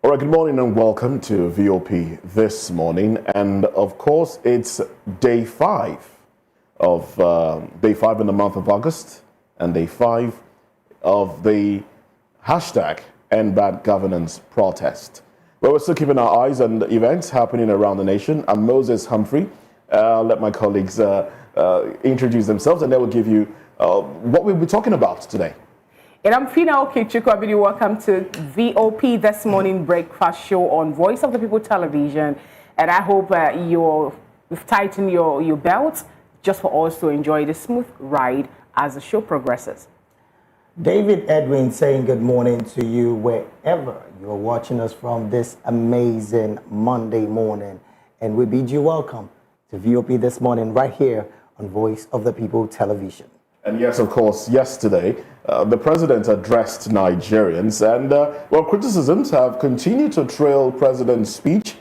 All right, good morning and welcome to VOP this morning. And of course, it's day 5 in the month of August and day 5 of the hashtag End Bad Governance protest. Well, we're still keeping our eyes on the events happening around the nation. I'm Moses Humphrey. I'll let my colleagues introduce themselves and they will give you what we'll be talking about today. And I'm Fina Okechukwu. Welcome to VOP This Morning Breakfast Show on Voice of the People Television. And I hope you've tightened your belts just for us to enjoy the smooth ride as the show progresses. David Edwin saying good morning to you wherever you're watching us from this amazing Monday morning. And we bid you welcome to VOP This Morning right here on Voice of the People Television. And yes, of course, yesterday, the president addressed Nigerians, and criticisms have continued to trail president's speech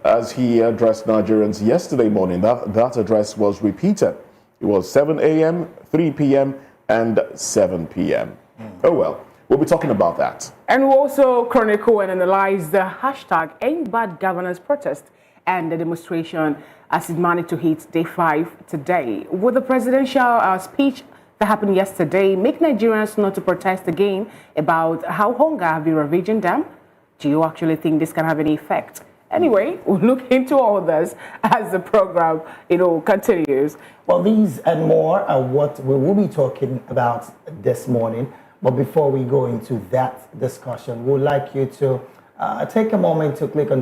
as he addressed Nigerians yesterday morning. That address was repeated. It was 7 a.m., 3 p.m., and 7 p.m. Oh well, we'll be talking about that. And we'll also chronicle and analyze the hashtag End Bad Governance protest and the demonstration as it managed to hit day 5 today. With the presidential speech that happened yesterday make Nigerians not to protest again about how hunger have been ravaging them? Do you actually think this can have any effect? Anyway, we'll look into all this as the program, continues. Well, these and more are what we will be talking about this morning. But before we go into that discussion, we'd like you to take a moment to click on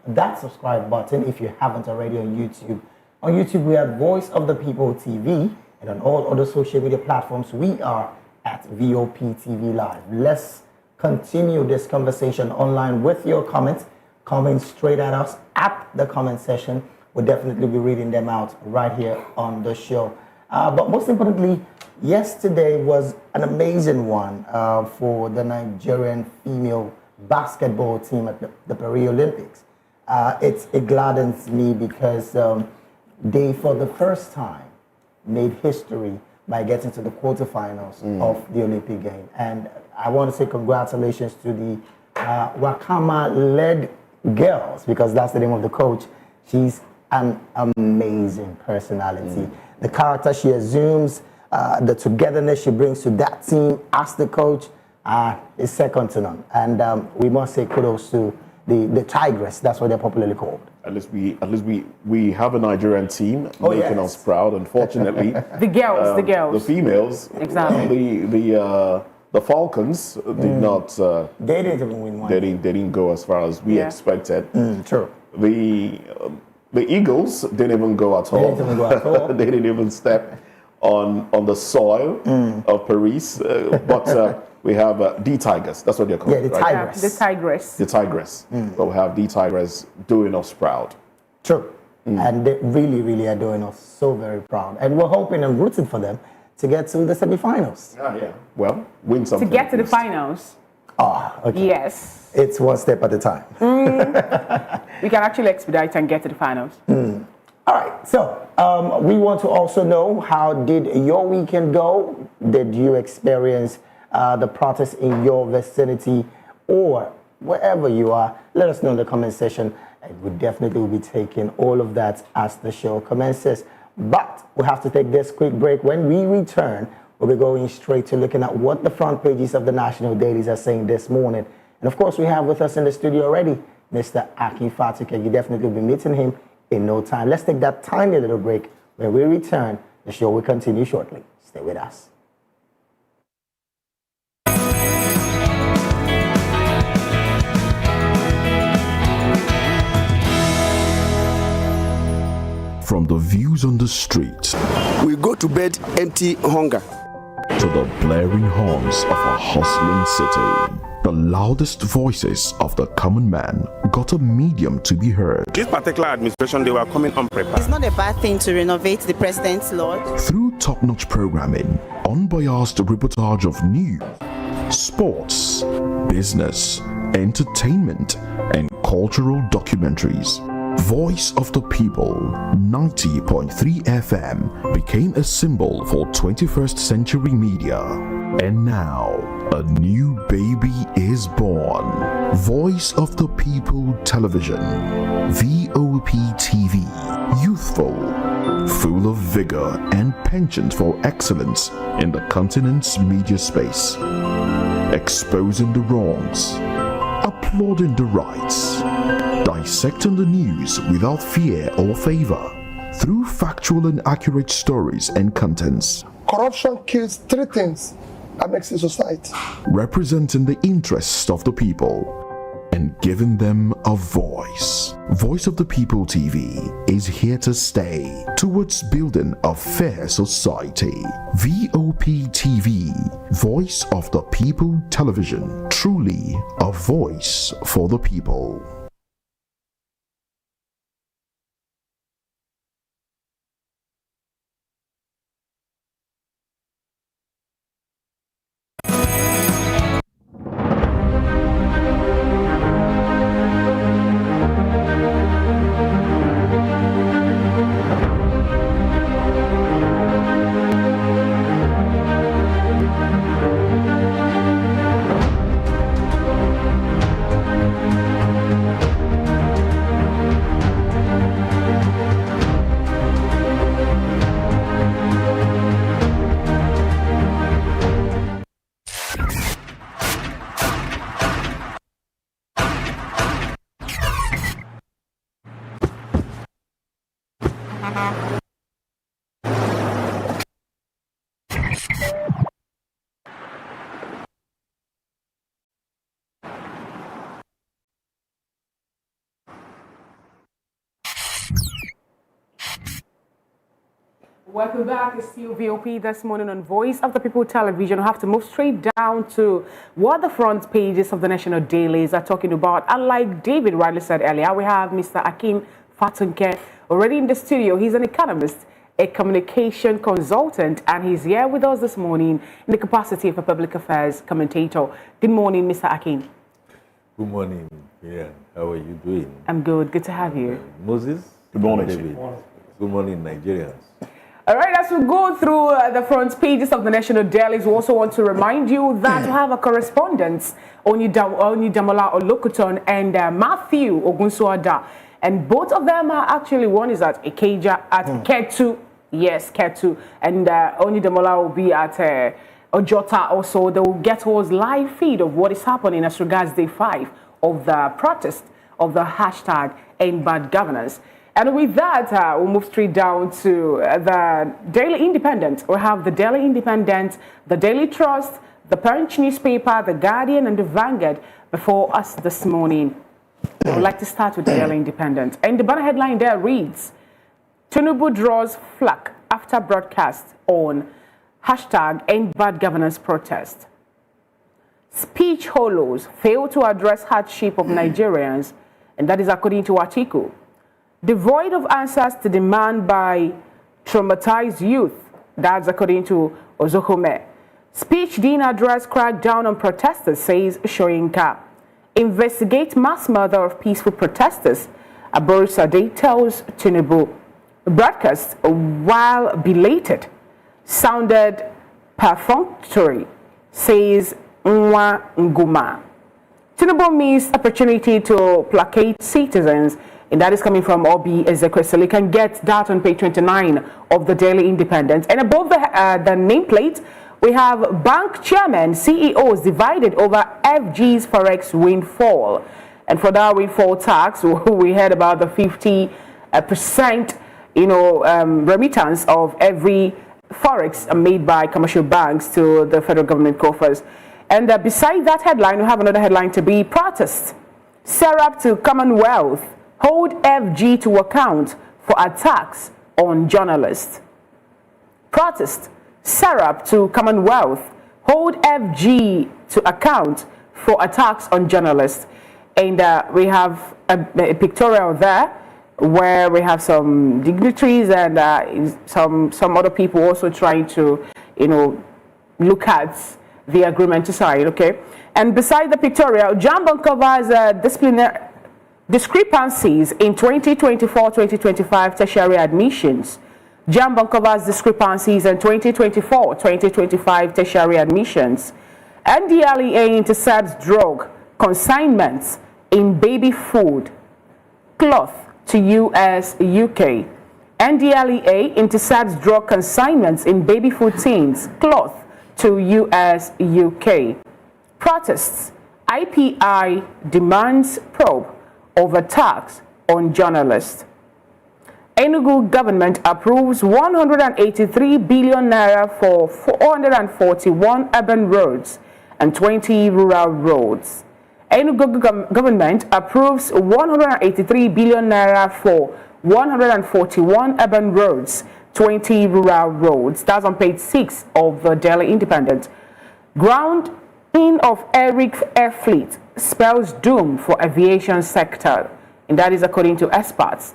that subscribe button if you haven't already on YouTube. On YouTube, we have Voice of the People TV. And on all other social media platforms, we are at VOP TV Live. Let's continue this conversation online with your comments. Comments straight at us at the comment section. We'll definitely be reading them out right here on the show. But most importantly, yesterday was an amazing one for the Nigerian female basketball team at the Paris Olympics. It gladdens me because they, for the first time, made history by getting to the quarterfinals of the Olympic game. And I want to say congratulations to the Wakama-led girls, because that's the name of the coach. She's an amazing personality. The character she assumes, the togetherness she brings to that team as the coach is second to none. And we must say kudos to the Tigress. That's what they're popularly called. At least we have a Nigerian team making us proud. Unfortunately, the girls, the females, exactly. The Falcons did not. They didn't even win one. They didn't go as far as we expected. True. The Eagles didn't even go at all. They didn't even step on the soil of Paris. But we have the Tigers. That's what they're called. Yeah, the Tigress. The Tigress. The Tigress. But we have the Tigress doing us proud. True. And they really, really are doing us so very proud. And we're hoping and rooting for them to get to the semifinals. Yeah. Well, win something. To get to the finals. Okay. Yes. It's one step at a time. We can actually expedite and get to the finals. All right. So we want to also know, how did your weekend go? Did you experience the protest in your vicinity or wherever you are? Let us know in the comment section. And we definitely will be taking all of that as the show commences. But we have to take this quick break. When we return, we'll be going straight to looking at what the front pages of the national dailies are saying this morning. And of course, we have with us in the studio already Mr. Aki Fatuke. You definitely will be meeting him in no time. Let's take that tiny little break. When we return, the show will continue shortly. Stay with us. From the views on the street, we go to bed empty hunger, to the blaring horns of a hustling city, the loudest voices of the common man got a medium to be heard. This particular administration, they were coming unprepared. It's not a bad thing to renovate the president's lodge. Through top-notch programming, unbiased reportage of news, sports, business, entertainment, and cultural documentaries, Voice of the People 90.3 FM became a symbol for 21st century media. And now, A new baby is born. Voice of the People Television. VOP TV. Youthful. Full of vigor and penchant for excellence in the continent's media space. Exposing the wrongs. Applauding the rights. Dissecting the news without fear or favor. Through factual and accurate stories and contents. Corruption kills three things that makes a society. Representing the interests of the people and giving them a voice. Voice of the People TV is here to stay towards building a fair society. VOP TV, Voice of the People Television, truly a voice for the people. Welcome back. It's still VOP this morning on Voice of the People Television. We have to move straight down to what the front pages of the national dailies are talking about. And like David rightly said earlier, we have Mr. Akim Fatunke already in the studio. He's an economist, a communication consultant, and he's here with us this morning in the capacity of a public affairs commentator. Good morning, Mr. Akim. Good morning, Miriam. How are you doing? I'm good. Good to have you. Moses? Good morning. David. Good morning, Nigerians. All right, as we go through the front pages of the national dailies, we also want to remind you that we have a correspondence, Damola Olokuton and Matthew Ogunsuada. And both of them are actually, one is at Ikeja, at Ketu, yes, Ketu, and Damola will be at Ojota also. They will get us live feed of what is happening as regards day 5 of the protest of the hashtag End Bad Governance. And with that, we'll move straight down to the Daily Independent. We have the Daily Independent, the Daily Trust, the Punch newspaper, the Guardian, and the Vanguard before us this morning. I would like to start with the Daily Independent. And the banner headline there reads, Tinubu draws flack after broadcast on hashtag End Bad Governance protest. Speech hollows fail to address hardship of Nigerians, and that is according to Atiku. Devoid of answers to demand by traumatized youth. That's according to Ozohome. Speech didn't address crackdown on protesters, says Shoyinka. Investigate mass murder of peaceful protesters. Aborisade tells Tinubu. Broadcast, while belated, sounded perfunctory, says Nwa Nguma. Tinubu missed opportunity to placate citizens. And that is coming from Obi Ezekwesili. You can get that on page 29 of the Daily Independent. And above the nameplate, we have bank chairman, CEOs divided over FG's Forex windfall. And for that windfall tax, we heard about the 50% remittance of every Forex made by commercial banks to the federal government coffers. And beside that headline, we have another headline to be protest. Serap to Commonwealth. Hold FG to account for attacks on journalists. Protest. Serap to Commonwealth. Hold FG to account for attacks on journalists. And we have a pictorial there where we have some dignitaries and some other people also trying to, look at the agreement to sign, okay? And beside the pictorial, JAMB uncovers discrepancies in 2024-2025 tertiary admissions. JAMB uncovers discrepancies in 2024-2025 tertiary admissions. NDLEA intercepts drug consignments in baby food, cloth to US, UK. NDLEA intercepts drug consignments in baby food tins, cloth to US, UK. Protests. IPI demands probe over tax on journalists. Enugu government approves 183 billion naira for 441 urban roads and 20 rural roads. Enugu government approves 183 billion naira for 141 urban roads, 20 rural roads. That's on page 6 of the Daily Independent. Grounding of Eric Air Fleet spells doom for aviation sector, and that is according to experts.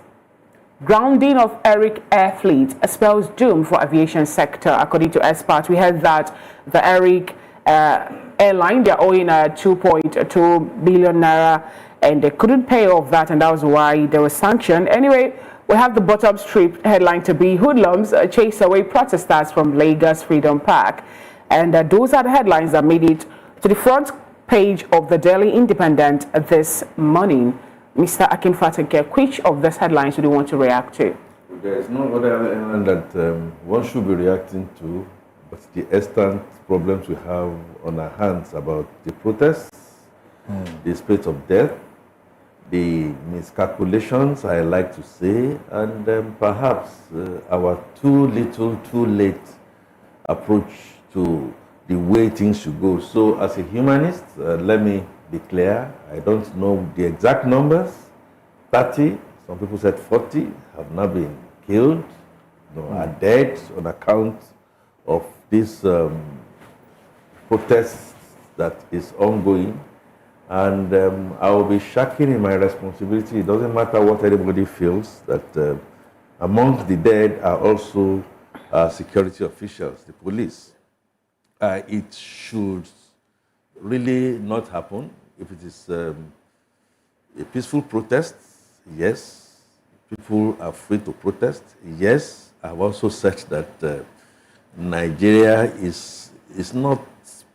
Grounding of Eric Air Fleet spells doom for aviation sector, according to experts. We heard that the Eric airline, they're owing 2.2 billion naira, and they couldn't pay off that, and that was why they were sanctioned. Anyway, we have the bottom strip headline to be hoodlums chase away protesters from Lagos Freedom Park, and those are the headlines that made it to the front page of the Daily Independent this morning. Mr. Akinfatake, which of these headlines do you want to react to? There is no other element that one should be reacting to, but the extant problems we have on our hands about the protests, the spate of death, the miscalculations, I like to say, and perhaps our too little, too late approach to the way things should go. So as a humanist, let me be clear, I don't know the exact numbers. 30, some people said 40, have now been killed, are dead on account of this protest that is ongoing. And I will be shacking in my responsibility. It doesn't matter what anybody feels, that among the dead are also security officials, the police. It should really not happen. If it is a peaceful protest, yes. People are free to protest, yes. I've also said that Nigeria is not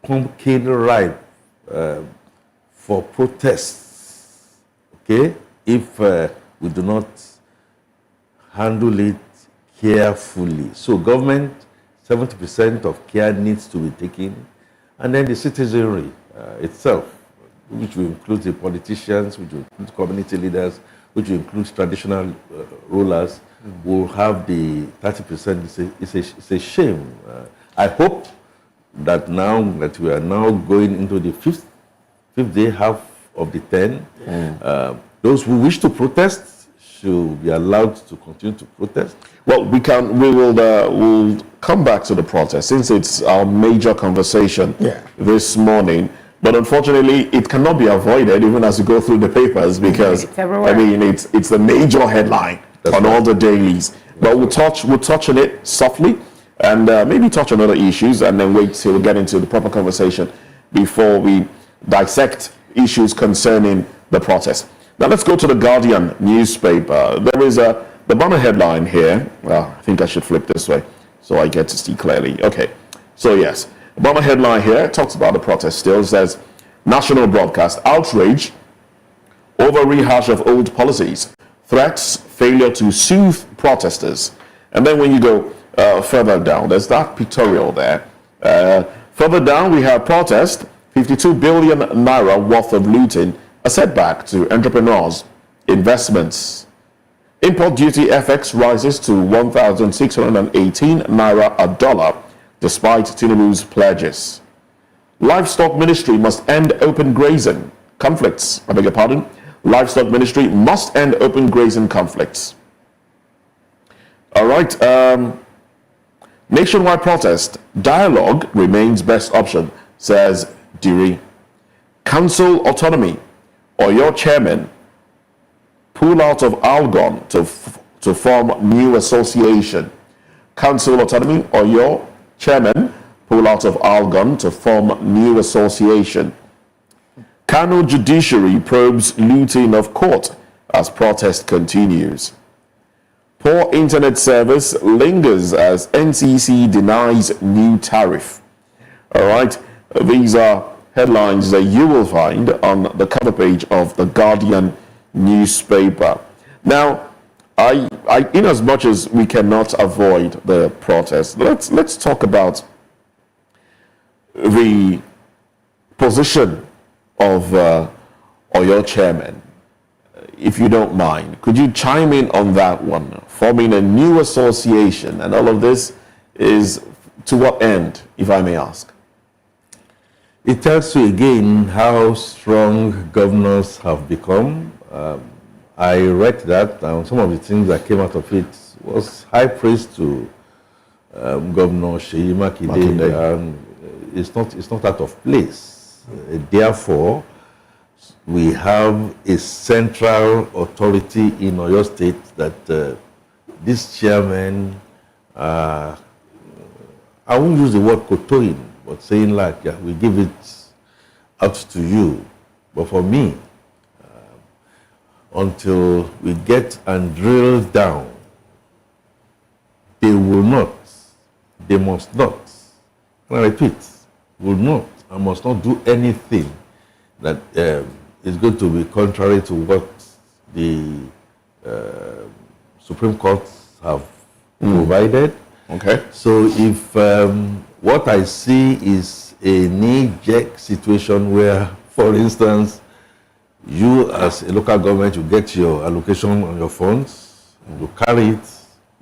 pumpkin ripe for protests, okay? If we do not handle it carefully. So government, 70% of care needs to be taken, and then the citizenry itself, which will include the politicians, which will include community leaders, which will include traditional rulers, will have the 30%. It's a shame. I hope that now that we are now going into the fifth day, half of the 10, those who wish to protest should be allowed to continue to protest. Well, we'll come back to the protest since it's our major conversation this morning. But unfortunately, it cannot be avoided even as you go through the papers because I mean it's the major headline on all the dailies. But we'll touch on it softly and maybe touch on other issues and then wait till we get into the proper conversation before we dissect issues concerning the protest. Now let's go to the Guardian newspaper. There is the banner headline here. Well, I think I should flip this way so I get to see clearly. Okay, so yes, the banner headline here talks about the protest still. It says, national broadcast outrage over rehash of old policies, threats, failure to soothe protesters. And then when you go further down, there's that pictorial there. Further down, we have protest, 52 billion naira worth of looting, a setback to entrepreneurs, investments. Import duty FX rises to 1,618 naira a dollar, despite Tinubu'S pledges. Livestock Ministry must end open grazing conflicts. I beg your pardon. Livestock Ministry must end open grazing conflicts. All right. Nationwide protest. Dialogue remains best option, says Diri. Council autonomy. Or your chairman pull out of Algon to form new association. Council autonomy or your chairman pull out of Algon to form new association. Kano judiciary probes looting of court as protest continues. Poor internet service lingers as NCC denies new tariff. All right. These are headlines that you will find on the cover page of the Guardian newspaper. Now, in as much as we cannot avoid the protest, let's talk about the position of Oyo chairman. If you don't mind, could you chime in on that one? Forming a new association, and all of this is to what end, if I may ask? It tells you again how strong governors have become. I read that, and some of the things that came out of it was high praise to Governor Seyi Makinde, and it's not out of place. Therefore, we have a central authority in Oyo State that this chairman, I won't use the word kotoing, but saying like, yeah, we give it out to you. But for me, until we get and drill down, they will not, they must not, and I repeat, will not and must not do anything that is going to be contrary to what the Supreme Court have provided. Okay. So if what I see is a knee-jerk situation where, for instance, you as a local government, you get your allocation on your funds, you carry it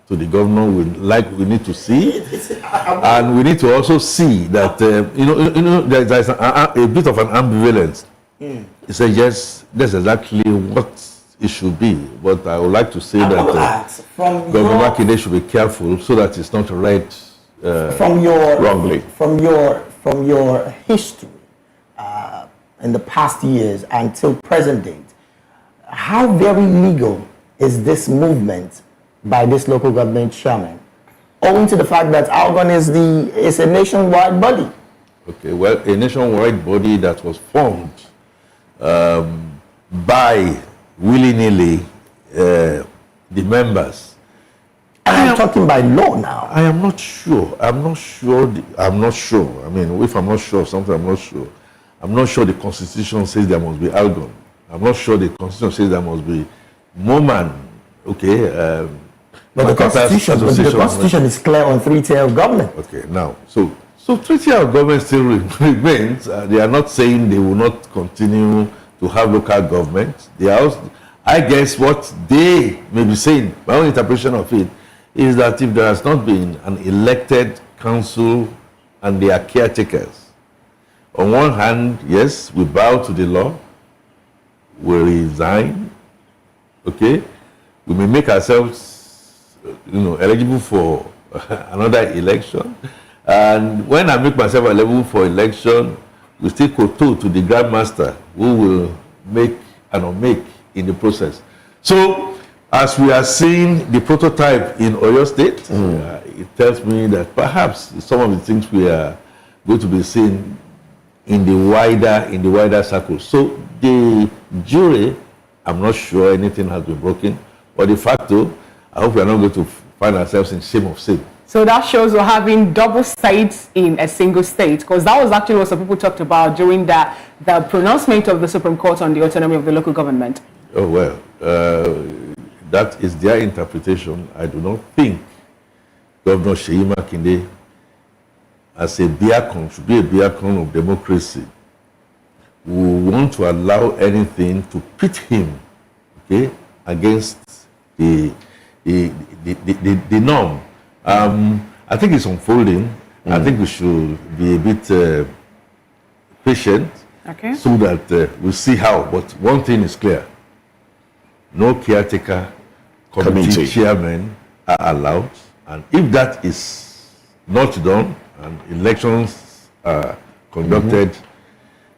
to the governor, we need to see, and we need to also see that there's a bit of an ambivalence. He said, yes, that's exactly what it should be, but I would like to say that Governor Makinde should be careful so that it's not read wrongly. From your history in the past years until present date, how very legal is this movement by this local government chairman, owing to the fact that Algon is a nationwide body? Okay, well, a nationwide body that was formed by willy-nilly the members. And I'm talking by law now. I am not sure. I'm not sure. I mean, if I'm not sure of something, I'm not sure. I'm not sure the Constitution says there must be Algon. I'm not sure the Constitution says there must be Moman. Okay. But the Constitution is clear on three-tier of government. Okay, now, so three-tier of government still remains. They are not saying they will not continue to have local government. They are also, I guess what they may be saying, my own interpretation of it, is that if there has not been an elected council and they are caretakers, on one hand, yes, we bow to the law, we resign, okay, we may make ourselves, eligible for another election, and when I make myself eligible for election, we still kowtow to the grandmaster who will make and unmake in the process. So, as we are seeing the prototype in Oyo State, it tells me that perhaps some of the things we are going to be seeing in the wider circle. So the jury, I'm not sure anything has been broken, but de facto, I hope we are not going to find ourselves in shame of sin. So that shows we're having double states in a single state, because that was actually what some people talked about during the pronouncement of the Supreme Court on the autonomy of the local government. Oh, well, that is their interpretation. I do not think Governor Seyi Makinde, as a beacon, should be a beacon of democracy, who want to allow anything to pit him, okay, against the norm. I think it's unfolding. I think we should be a bit patient, okay, so that we'll see how. But one thing is clear: no caretaker committee chairmen are allowed, and if that is not done and elections are conducted,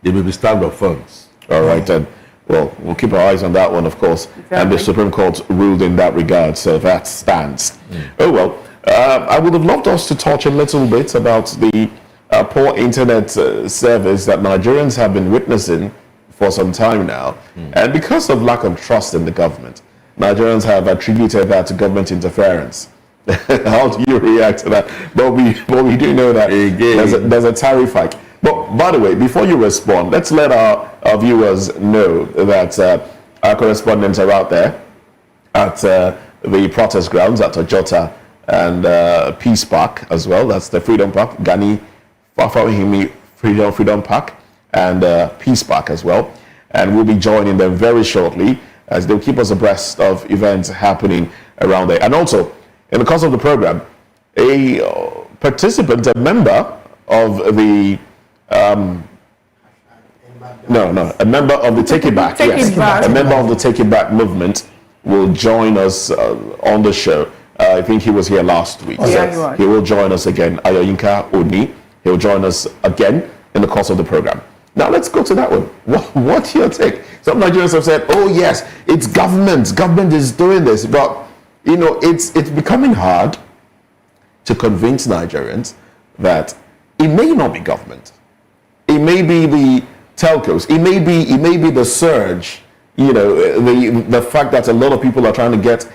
they may be starved of funds. All right, then. Well, we'll keep our eyes on that one, of course. Exactly. And the Supreme Court ruled in that regard, so that stands. Oh, well, I would have loved us to touch a little bit about the poor internet service that Nigerians have been witnessing for some time now. And because of lack of trust in the government, Nigerians have attributed that to government interference. How do you react to that? But we do know that there's a tariff hike. But by the way, before you respond, let's let our viewers know that our correspondents are out there at the protest grounds at Ojota and Peace Park as well. That's the Freedom Park, Gani Fafawihimi Freedom Park, and Peace Park as well. And we'll be joining them very shortly as they'll keep us abreast of events happening around there. And also, in the course of the program, a participant, a member of the a member of the Take It Back, a member of the Take It Back movement will join us on the show. I think he was here last week. Yeah, he will join us again. Ayoyinka Oni. He'll join us again in the course of the program. Now let's go to that one. What's your take? Some Nigerians have said, "Oh yes, it's government. Government is doing this," but you know, it's becoming hard to convince Nigerians that it may not be government. It may be the telcos. It may be the surge. You know, the fact that a lot of people are trying to get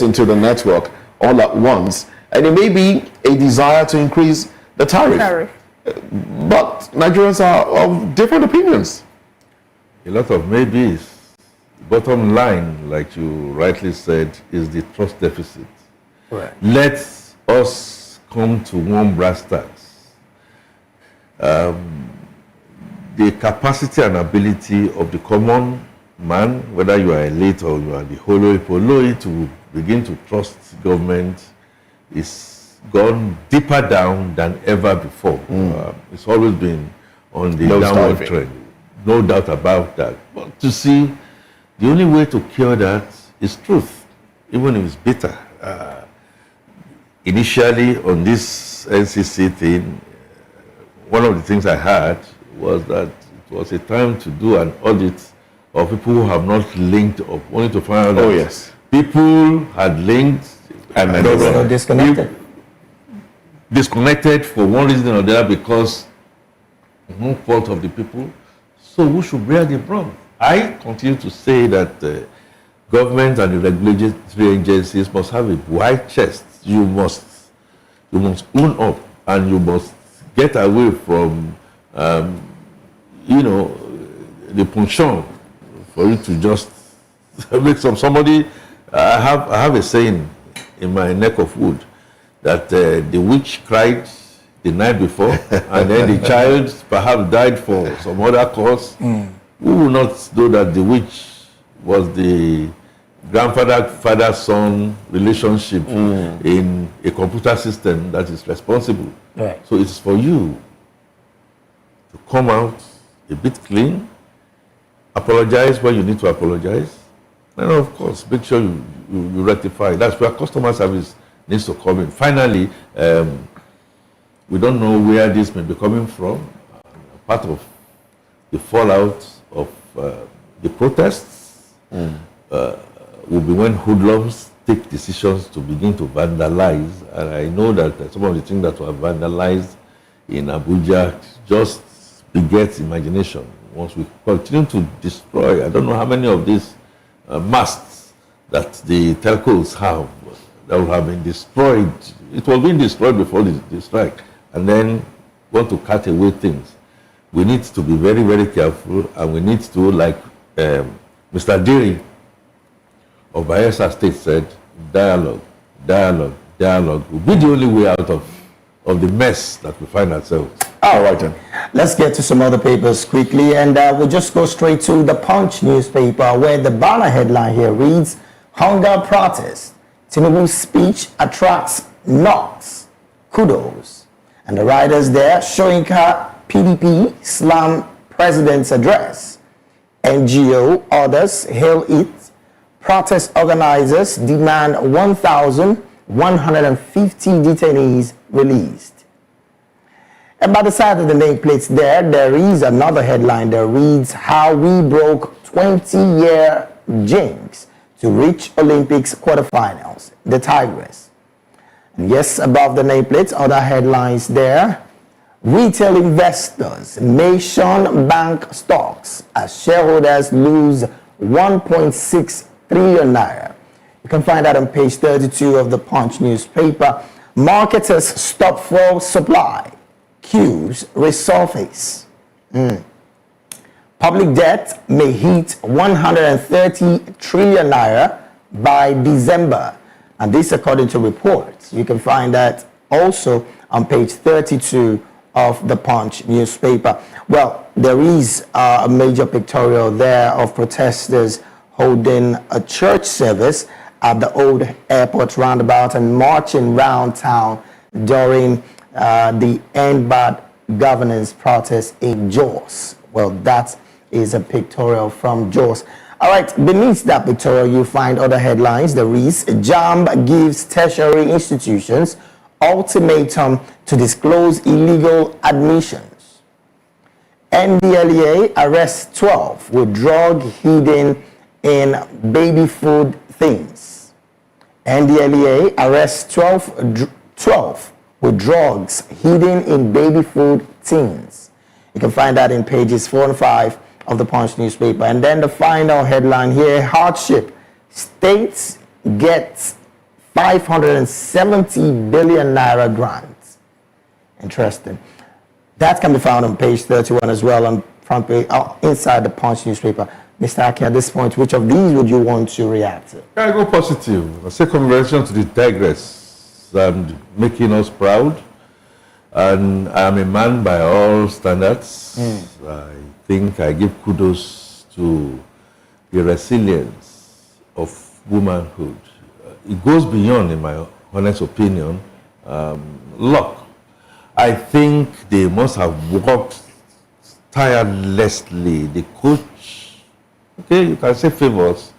into the network all at once, and it may be a desire to increase the tariff. But Nigerians are of different opinions. A lot of maybes. Bottom line, like you rightly said, is the trust deficit. Right. Let us come to one brass tacks. The capacity and ability of the common man, whether you are elite or you are the holoi to begin to trust government, is gone deeper down than ever before. It's always been on the downward trend. No doubt about that. But to see, the only way to cure that is truth, even if it's bitter. Initially, on this NCC thing, one of the things I heard was that it was a time to do an audit of people who have not linked up, only to find out that people had linked and they were disconnected. Disconnected for one reason or the other because no fault of the people. So who should bear the brunt? I continue to say that government and the regulatory agencies must have a wide chest. You must own up, and you must get away from, the penchant for you to just make somebody. I have a saying in my neck of wood that the witch cried the night before, and then the child perhaps died for some other cause. We will not know that the witch was the grandfather-father-son relationship in a computer system that is responsible. Right. So it's for you to come out a bit clean, apologize when you need to apologize, and of course, make sure you rectify. That's where customer service needs to come in. Finally, we don't know where this may be coming from. Part of the fallout of the protests will be when hoodlums take decisions to begin to vandalize. And I know that some of the things that were vandalized in Abuja just begets imagination. Once we continue to destroy, I don't know how many of these masts that the telcos have that would have been destroyed. It was being destroyed before the strike, and then want to cut away things. We need to be very, very careful, and we need to, like Mr. Diri of Bayelsa State said, dialogue will be the only way out of the mess that we find ourselves. All right, then. Let's get to some other papers quickly, and we'll just go straight to the Punch newspaper, where the banner headline here reads, "Hunger Protest. Tinubu'S speech attracts knocks. Kudos." And the writers there, Soyinka PDP slam president's address. NGO others hail it. Protest organizers demand 1,150 detainees released. And by the side of the nameplates there is another headline that reads, "How we broke 20-year jinx to reach Olympics quarterfinals, the Tigress." And yes, above the nameplates, other headlines there. Retail investors nation bank stocks as shareholders lose 1.6 trillion naira. You can find that on page 32 of the Punch newspaper. Marketers stop fuel supply. queues resurface. Public debt may hit 130 trillion naira by December. And this according to reports. You can find that also on page 32 of the Punch newspaper. Well, there is a major pictorial there of protesters holding a church service at the old airport roundabout and marching round town during the End Bad Governance protest in Jos. Well, that is a pictorial from Jos. All right, beneath that pictorial, you find other headlines. There is JAMB gives tertiary institutions ultimatum to disclose illegal admissions. NDLEA arrests 12 with drug hidden in baby food things. NDLEA arrests 12 with drugs hidden in baby food things. You can find that in pages 4 and 5 of the Punch newspaper. And then the final headline here, hardship. States get 570 billion naira grants. Interesting. That can be found on page 31 as well on front page, inside the Punch newspaper. Mr. Aki, at this point, which of these would you want to react to? I go positive. I say congratulations to the Tigress and making us proud. And I am a man by all standards. I think I give kudos to the resilience of womanhood. It goes beyond, in my honest opinion, luck. I think they must have worked tirelessly. The coach, okay, you can say favors,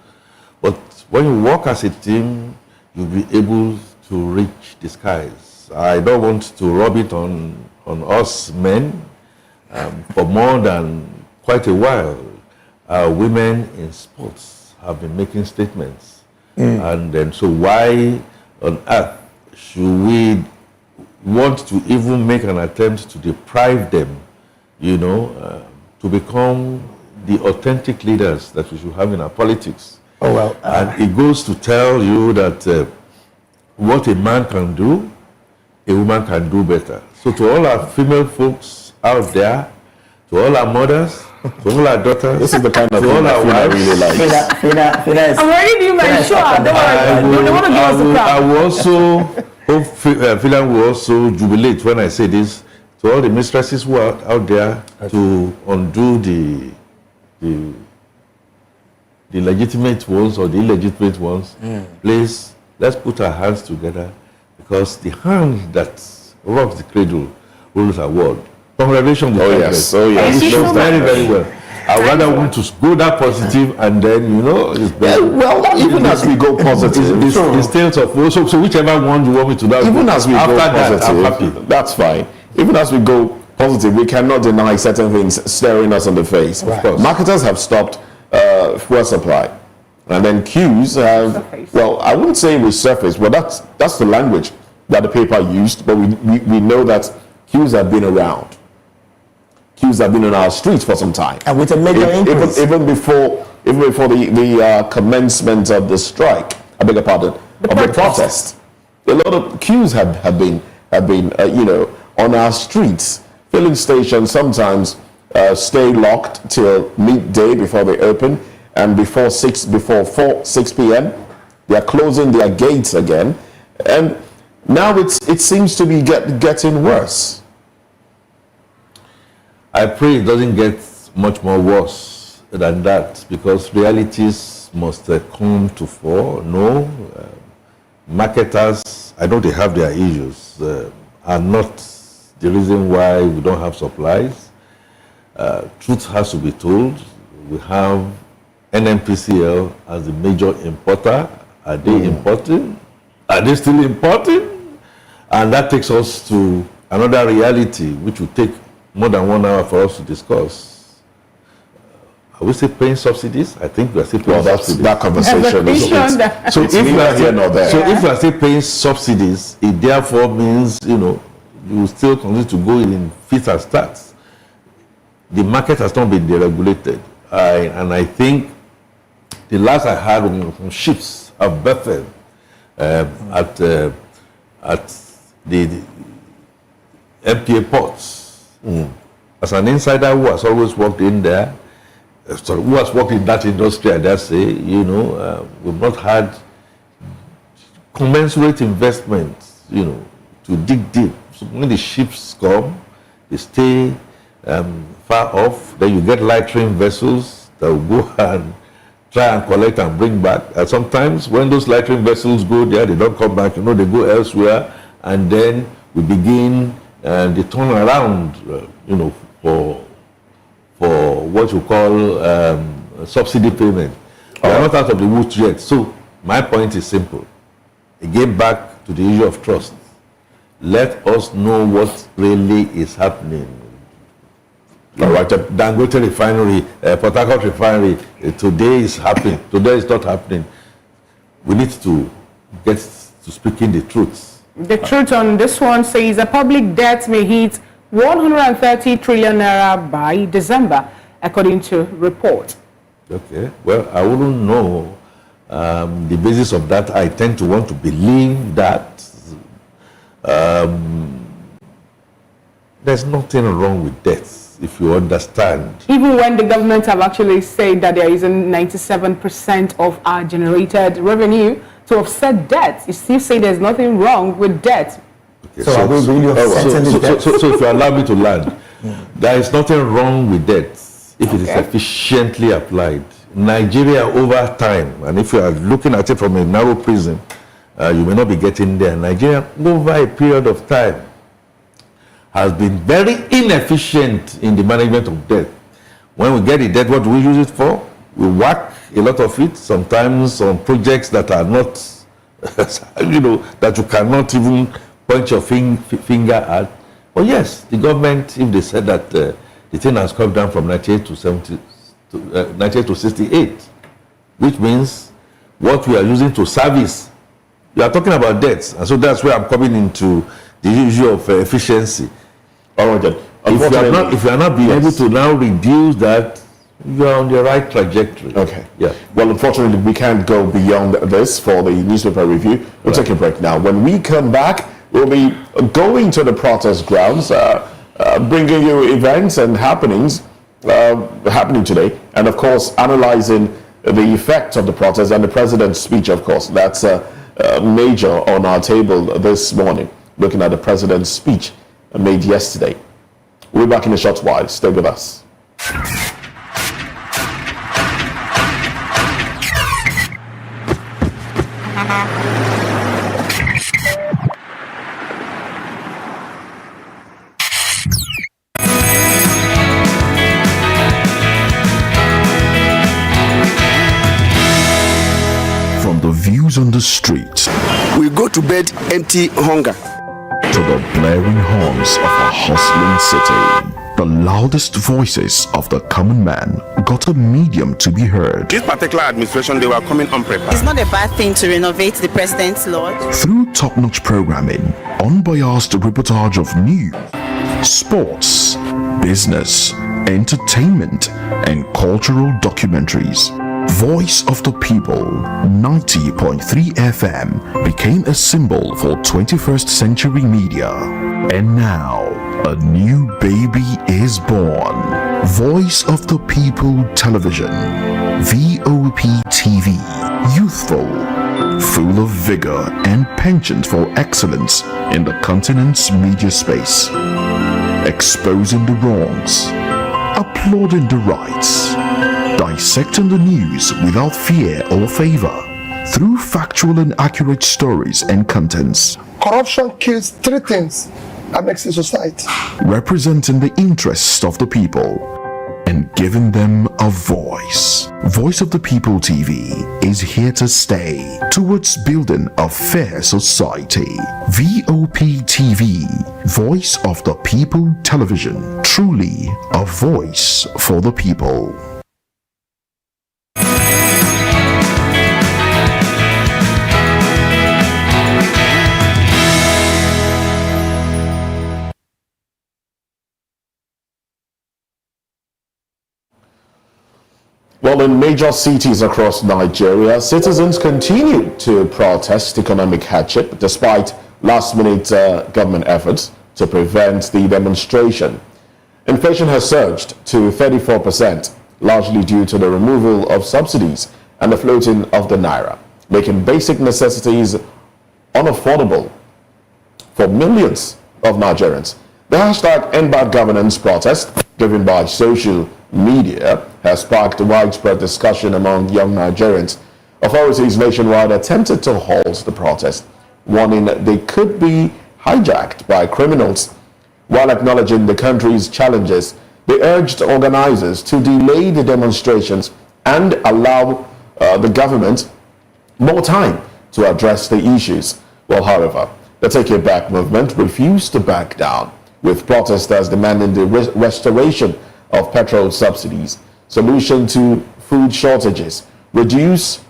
but when you work as a team, you'll be able to reach the skies. I don't want to rub it on us men. For more than quite a while, women in sports have been making statements. And then, so why on earth should we want to even make an attempt to deprive them, to become the authentic leaders that we should have in our politics? Oh, well. And it goes to tell you that what a man can do, a woman can do better. So to all our female folks out there, to all our mothers, to all our daughters, this is the kind of to all our wives, really like. I'm already doing my show. Don't want to give us a I will also hope Finland will also jubilate when I say this to all the mistresses who are out there to undo the legitimate ones or the illegitimate ones. Please, let's put our hands together, because the hand that rocks the cradle rules our world. Congratulations. Oh yes, oh yes. You did very, very well. I rather want to go that positive, and then it's better. Well, even as we go positive, it's tales of woe. So whichever one you want me to do. Even as we after go that, I'm positive, happy. that's fine. Even as we go positive, we cannot deny certain things staring us in the face. Of course. Marketers have stopped fuel supply, and then queues have. Well, I wouldn't say resurfaced, but that's the language that the paper used. But we know that queues have been around. Queues have been on our streets for some time, And with a major increase. even before the commencement of the strike. I beg your pardon, of the protest. A lot of queues have been on our streets. Filling stations sometimes stay locked till midday before they open, and before 6 p.m. they are closing their gates again, and now it seems to be getting worse. I pray it doesn't get much more worse than that, because realities must come to fore. No, marketers, I know they have their issues, are not the reason why we don't have supplies. Truth has to be told. We have NNPCL as the major importer. Are they importing? Are they still importing? And that takes us to another reality, which will take more than 1 hour for us to discuss. Are we still paying subsidies? I think we are still paying subsidies. That conversation is So if we are here nor there. So if we are still paying subsidies, it therefore means you will still continue to go in fits and starts. The market has not been deregulated, and I think the last I heard from ships of Bethel at the MPA ports. As an insider who has always worked in there, who has worked in that industry, I dare say, we've not had commensurate investments, to dig deep. So when the ships come, they stay far off. Then you get lightering vessels that will go and try and collect and bring back. And sometimes when those lightering vessels go there, they don't come back. They go elsewhere, and then we begin the turnaround, for what you call subsidy payment. We are not out of the woods yet. So my point is simple. Again, back to the issue of trust. Let us know what really is happening. All right, Dangote refinery, Port Harcourt refinery, today is happening. Today is not happening. We need to get to speaking the truth. The truth on this one says the public debt may hit 130 trillion naira by December, according to report. Okay, well, I wouldn't know the basis of that. I tend to want to believe that there's nothing wrong with debts, if you understand. Even when the government have actually said that there is a 97% of our generated revenue to offset debt, you still say there's nothing wrong with debt. Okay, so if you allow me to land, there is nothing wrong with debt if it is efficiently applied. Nigeria over time, and if you are looking at it from a narrow prism, you may not be getting there. Nigeria over a period of time has been very inefficient in the management of debt. When we get the debt, what do we use it for? We whack a lot of it, sometimes on projects that are not, that you cannot even point your finger at. But yes, the government, if they said that the thing has come down from 98 to 68, which means what we are using to service, you are talking about debts, and so that's where I'm coming into the issue of efficiency. All right, then. If you are not being able to now reduce that, you are on the right trajectory. Okay. Yeah. Well, unfortunately, we can't go beyond this for the newspaper review. We'll take a break now. When we come back, we'll be going to the protest grounds, bringing you events and happenings happening today, and of course, analyzing the effect of the protest and the president's speech. Of course, that's major on our table this morning. Looking at the president's speech made yesterday. We'll be back in a short while. Stay with us. From the views on the street We go to bed empty hunger. to the blaring horns of a hustling city, the loudest voices of the common man got a medium to be heard. This particular administration, they were coming unprepared. It's not a bad thing to renovate the president's lodge. Through top-notch programming, unbiased reportage of news, sports, business, entertainment, and cultural documentaries, Voice of the People 90.3 FM became a symbol for 21st century media. And now, a new baby is born. Voice of the People Television, VOP TV, youthful, full of vigor and penchant for excellence in the continent's media space, exposing the wrongs, applauding the rights, dissecting the news without fear or favor, through factual and accurate stories and contents, Corruption kills three things that makes a society. representing the interests of the people and giving them a voice. Voice of the People TV is here to stay towards building a fair society. VOP TV, Voice of the People Television, truly a voice for the people. Well, in major cities across Nigeria, citizens continue to protest economic hardship despite last-minute government efforts to prevent the demonstration. Inflation has surged to 34%, largely due to the removal of subsidies and the floating of the naira, making basic necessities unaffordable for millions of Nigerians. The hashtag #EndBadGovernance protest, driven by social media, has sparked widespread discussion among young Nigerians. Authorities nationwide attempted to halt the protest, warning they could be hijacked by criminals. While acknowledging the country's challenges, they urged organizers to delay the demonstrations and allow the government more time to address the issues. Well, however, the Take It Back movement refused to back down, with protesters demanding the restoration of petrol subsidies, solution to food shortages, reduce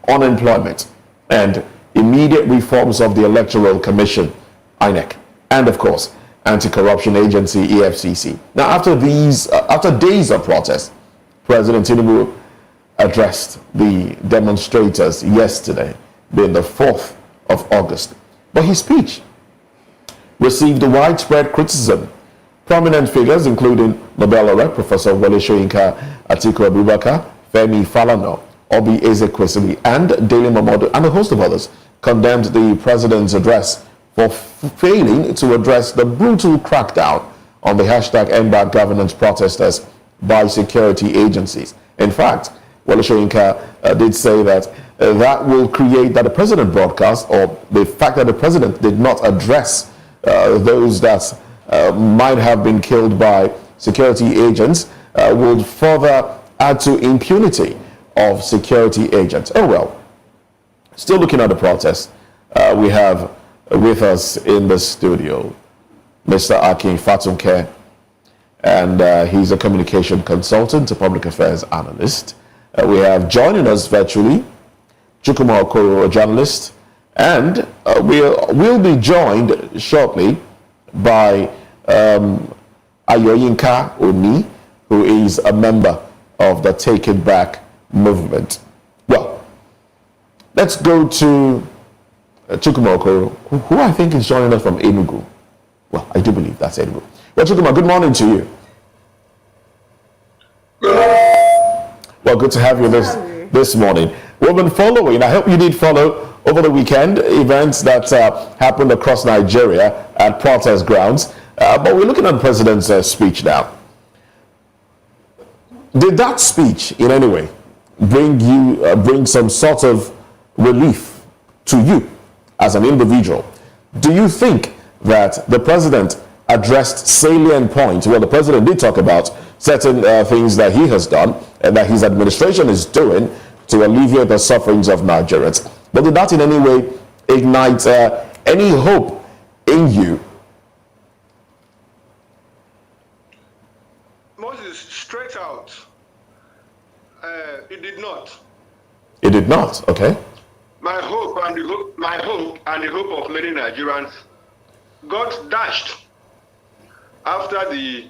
unemployment, and immediate reforms of the Electoral Commission, INEC, and of course, Anti-Corruption Agency, EFCC. Now, after days of protest, President Tinubu addressed the demonstrators yesterday, being the 4th of August. But his speech received widespread criticism. Prominent figures, including Nobel laureate Professor Wole Soyinka, Atiku Abubakar, Femi Falana, Obi Ezekwesili, and Dele Momodu, and a host of others, condemned the president's address for failing to address the brutal crackdown on the hashtag #EndBadGovernance protesters by security agencies. In fact, Wole Soyinka did say that that will create that the president broadcast, or the fact that the president did not address those that might have been killed by security agents would further add to impunity of security agents. Oh well, still looking at the protest, we have with us in the studio Mr. Akin Fatunke, and he's a communication consultant, a public affairs analyst. We have joining us virtually Chukwuma Okoro, a journalist, and we'll be joined shortly by Ayoyinka Oni, who is a member of the Take It Back movement. Well, let's go to Chukwuma Okoro, who I think is joining us from Enugu. Well, I do believe that's Enugu. Well, Chukwuma, good morning to you. Well, good to have you this morning. We've been following, I hope you did follow over the weekend, events that happened across Nigeria at protest grounds. But we're looking at the president's speech now. Did that speech in any way bring some sort of relief to you as an individual? Do you think that the president addressed salient points? Well, the president did talk about certain things that he has done and that his administration is doing to alleviate the sufferings of Nigerians. But did that in any way ignite any hope in you? Moses, straight out, it did not. It did not. Okay. My hope and the hope of many Nigerians got dashed after the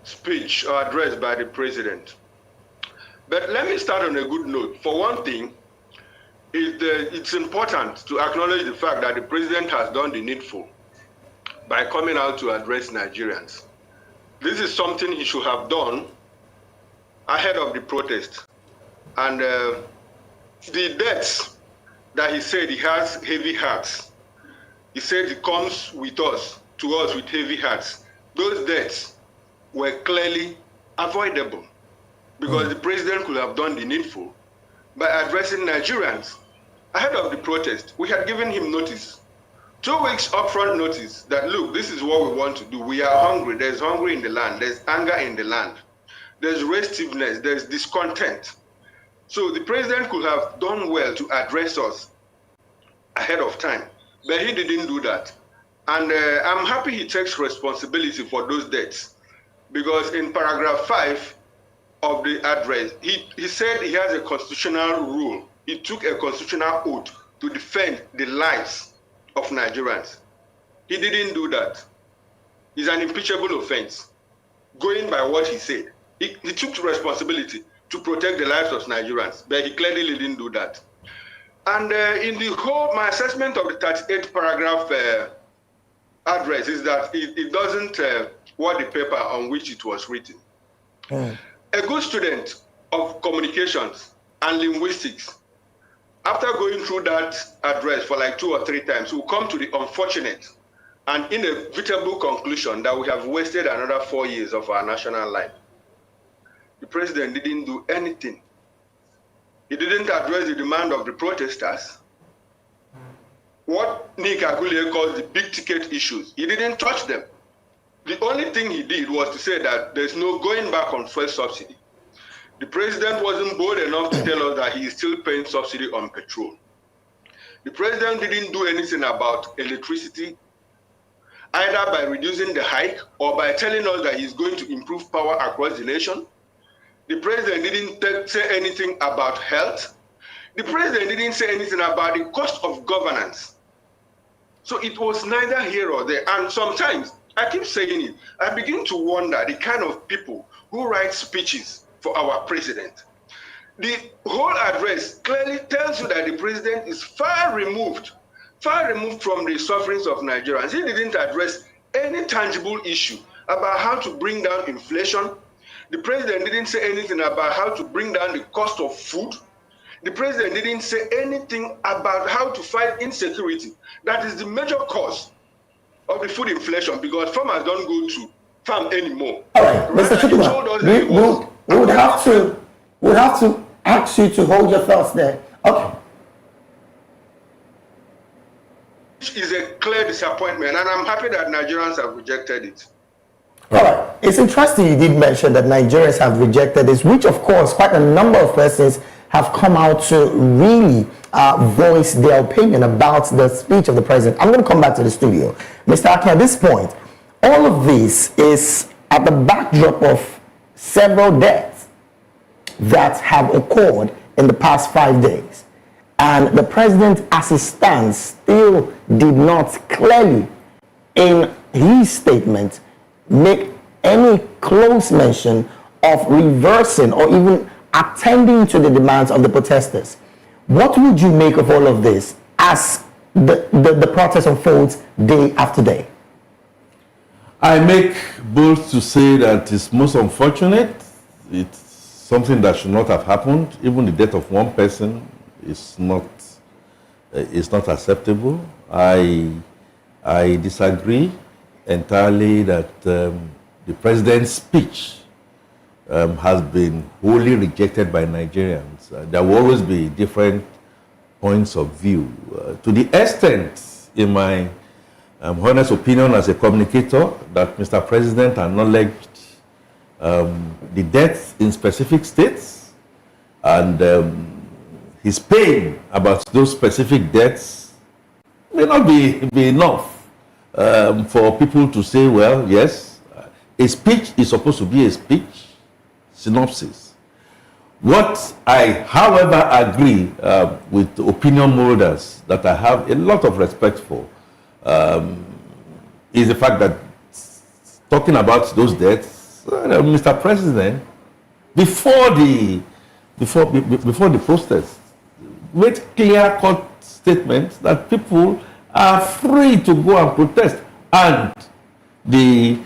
speech or address by the president. But let me start on a good note. For one thing, it's important to acknowledge the fact that the president has done the needful by coming out to address Nigerians. This is something he should have done ahead of the protest. And the debts that he said he has heavy hearts, he said he comes with us, to us with heavy hearts. Those debts were clearly avoidable because the president could have done the needful by addressing Nigerians ahead of the protest. We had given him notice, 2 weeks upfront notice, that look, this is what we want to do. We are hungry. There's hunger in the land. There's anger in the land. There's restiveness. There's discontent. So the president could have done well to address us ahead of time, but he didn't do that. And I'm happy he takes responsibility for those debts, because in paragraph 5 of the address, he said he has a constitutional rule. He took a constitutional oath to defend the lives of Nigerians. He didn't do that. It's an impeachable offense, going by what he said. He took responsibility to protect the lives of Nigerians, but he clearly didn't do that. And in the whole, my assessment of the 38th paragraph address is that it doesn't word the paper on which it was written. A good student of communications and linguistics, after going through that address for like 2 or 3 times, will come to the unfortunate and inevitable conclusion that we have wasted another 4 years of our national life. The president didn't do anything. He didn't address the demand of the protesters. What Nick Agulier calls the big ticket issues, he didn't touch them. The only thing he did was to say that there's no going back on fuel subsidy. The president wasn't bold enough to tell us that he is still paying subsidy on petrol. The president didn't do anything about electricity, either by reducing the hike or by telling us that he's going to improve power across the nation. The president didn't say anything about health. The president didn't say anything about the cost of governance. So it was neither here or there. And sometimes, I keep saying it, I begin to wonder the kind of people who write speeches for our president. The whole address clearly tells you that the president is far removed from the sufferings of Nigerians. He didn't address any tangible issue about how to bring down inflation. The president didn't say anything about how to bring down the cost of food. The president didn't say anything about how to fight insecurity. That is the major cause of the food inflation, because farmers don't go to farm anymore. All right, Mr. Chukwuma, we would have to ask you to hold your thoughts there. Okay. Which is a clear disappointment, and I'm happy that Nigerians have rejected it. All right. It's interesting you did mention that Nigerians have rejected this, which of course quite a number of persons have come out to really voice their opinion about the speech of the president. I'm going to come back to the studio. Mr. Akin, at this point, all of this is at the backdrop of several deaths that have occurred in the past 5 days. And the president, as it stands, still did not clearly, in his statement, make any close mention of reversing or even attending to the demands of the protesters. What would you make of all of this as the protest unfolds day after day? I make bold to say that it's most unfortunate. It's something that should not have happened. Even the death of one person is not acceptable. I disagree entirely that the president's speech has been wholly rejected by Nigerians. There will always be different points of view. To the extent, in my honest opinion as a communicator, that Mr. President acknowledged the deaths in specific states and his pain about those specific deaths may not be enough for people to say, well, yes, a speech is supposed to be a speech synopsis. What I, however, agree with opinion molders that I have a lot of respect for is the fact that talking about those deaths, Mr. President, before the protest, made clear-cut statements that people are free to go and protest, and the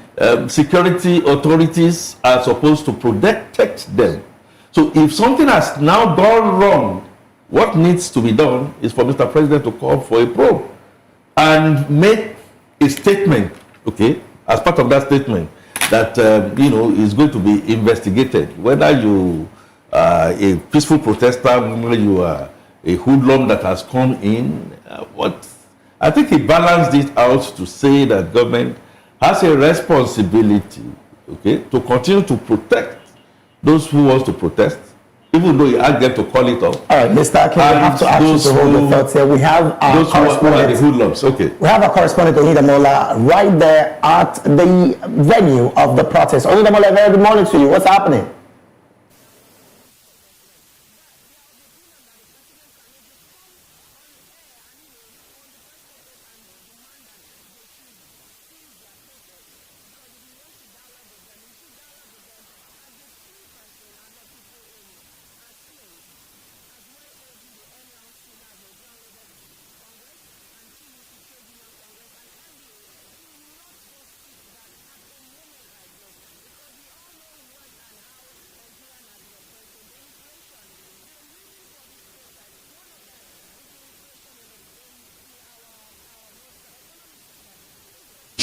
security authorities are supposed to protect them. So if something has now gone wrong, what needs to be done is for Mr. President to call for a probe and make a statement, okay, as part of that statement, that, is going to be investigated. Whether you are a peaceful protester, whether you are a hoodlum that has come in, I think he balanced it out to say that government has a responsibility, okay, to continue to protect those who want to protest, even though he asked them to call it off. All right, Mr. Akin, we have to ask you to hold your thoughts here. We have our correspondent. The hoodlums, okay. We have our correspondent, Onidamola, right there at the venue of the protest. Onidamola, very good morning to you. What's happening?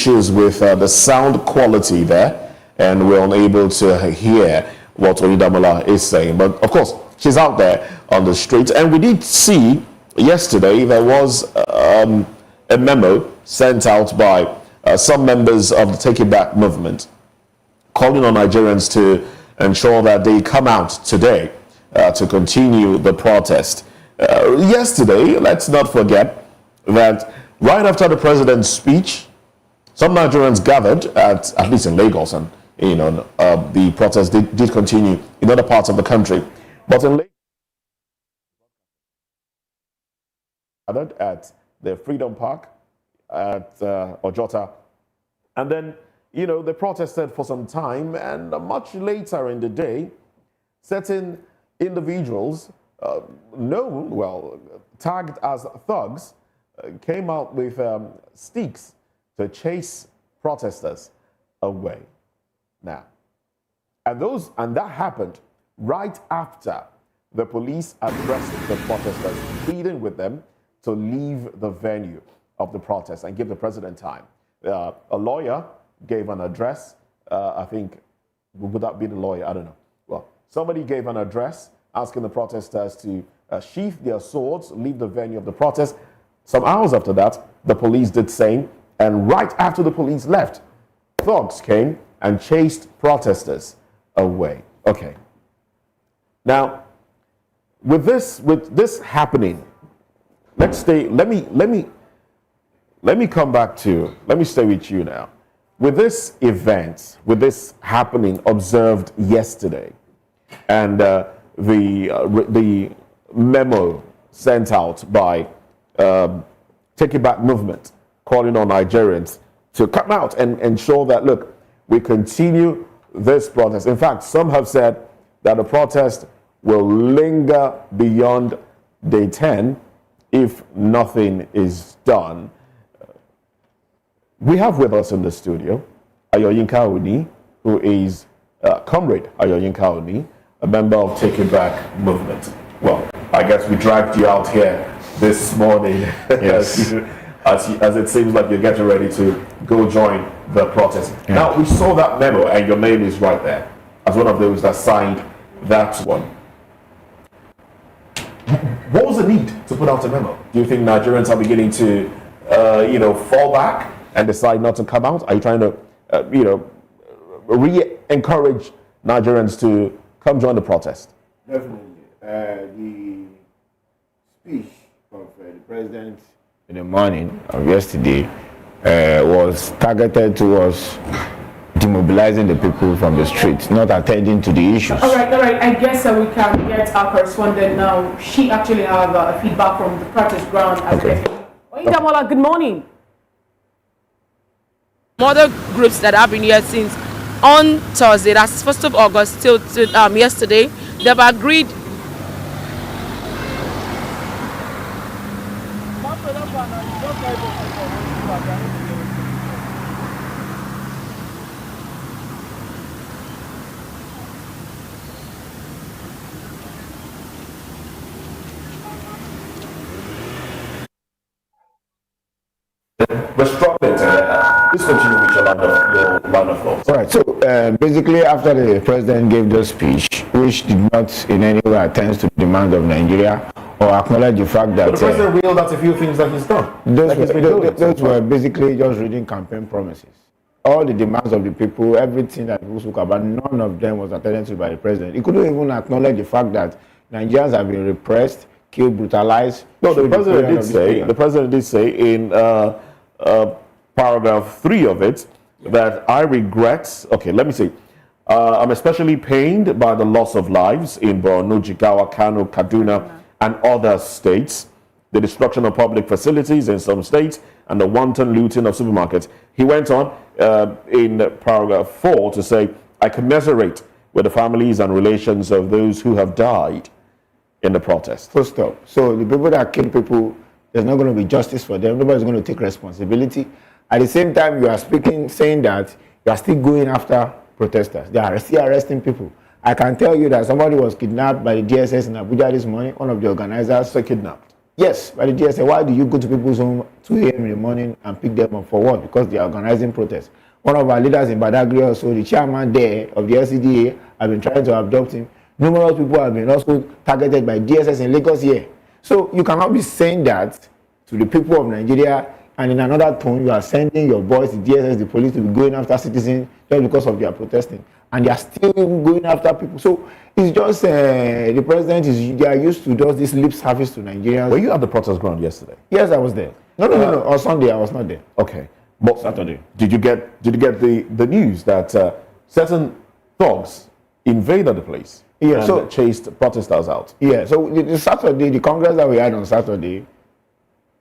issues with the sound quality there, and we're unable to hear what Oyedamola is saying. But of course, she's out there on the streets. And we did see yesterday there was a memo sent out by some members of the Take It Back movement calling on Nigerians to ensure that they come out today to continue the protest. Yesterday, let's not forget that right after the president's speech, some Nigerians gathered at least in Lagos, and the protest did continue in other parts of the country. But in Lagos, gathered at the Freedom Park at Ojota, and then they protested for some time, and much later in the day, certain individuals tagged as thugs, came out with sticks to chase protesters away. Now, and that happened right after the police addressed the protesters, pleading with them to leave the venue of the protest and give the president time. A lawyer gave an address. I think, would that be the lawyer? I don't know. Well, somebody gave an address asking the protesters to sheath their swords, leave the venue of the protest. Some hours after that, the police did same. And right after the police left, thugs came and chased protesters away. Okay. Now, with this happening, let me stay with you now. With this event, with this happening observed yesterday, and the memo sent out by Take It Back movement calling on Nigerians to come out and ensure that, look, we continue this protest. In fact, some have said that the protest will linger beyond day 10 if nothing is done. We have with us in the studio Ayoyinka Oni, who is Comrade Ayoyinka Oni, a member of Take It Back movement. Well, I guess we dragged you out here this morning yes. as it seems like you're getting ready to go join the protest. Yeah. Now, we saw that memo, and your name is right there as one of those that signed that one. What was the need to put out a memo? Do you think Nigerians are beginning to, fall back and decide not to come out? Are you trying to, re-encourage Nigerians to come join the protest? Definitely. The speech of the president in the morning of yesterday was targeted towards demobilizing the people from the streets, not attending to the issues. All right. I guess we can get our correspondent now. She actually have feedback from the protest ground. Okay. Oyedamola, good morning. Other groups that have been here since on Thursday, that's 1st of August, till yesterday, they've agreed. We're struggling to please continue with your line of thoughts. All right, so basically after the president gave the speech, which did not in any way attend to the demand of Nigeria or acknowledge the fact that... But the president reeled out a few things that he's done. Those were basically just reading campaign promises. All the demands of the people, everything that people spoke about, none of them was attended to by the president. He couldn't even acknowledge the fact that Nigerians have been repressed, killed, brutalized. No, the president did say in paragraph 3 of it that I regret, I'm especially pained by the loss of lives in Borno, Jigawa, Kano, Kaduna, and other states, the destruction of public facilities in some states, and the wanton looting of supermarkets. He went on in paragraph 4 to say, I commiserate with the families and relations of those who have died in the protest. Full stop. So the people that kill people, there's not going to be justice for them. Nobody's going to take responsibility. At the same time, you are saying that you are still going after protesters. They are still arresting people. I can tell you that somebody was kidnapped by the DSS in Abuja this morning. One of the organizers kidnapped. Yes, by the DSS. Why do you go to people's home 2 a.m. in the morning and pick them up for what? Because they are organizing protests. One of our leaders in Badagry also, the chairman there of the LCDA, have been trying to abduct him. Numerous people have been also targeted by DSS in Lagos here. So you cannot be saying that to the people of Nigeria, and in another tone, you are sending your boys, the DSS, the police, to be going after citizens just because of their protesting. And they are still going after people. So it's just the president they are used to just this lip service to Nigerians. Were you at the protest ground yesterday? Yes, I was there. No. On Sunday, I was not there. Okay. But Saturday. Did you get the news that certain thugs invaded the place? Yeah, and so chased protesters out. Yeah, so the Saturday, the Congress that we had on Saturday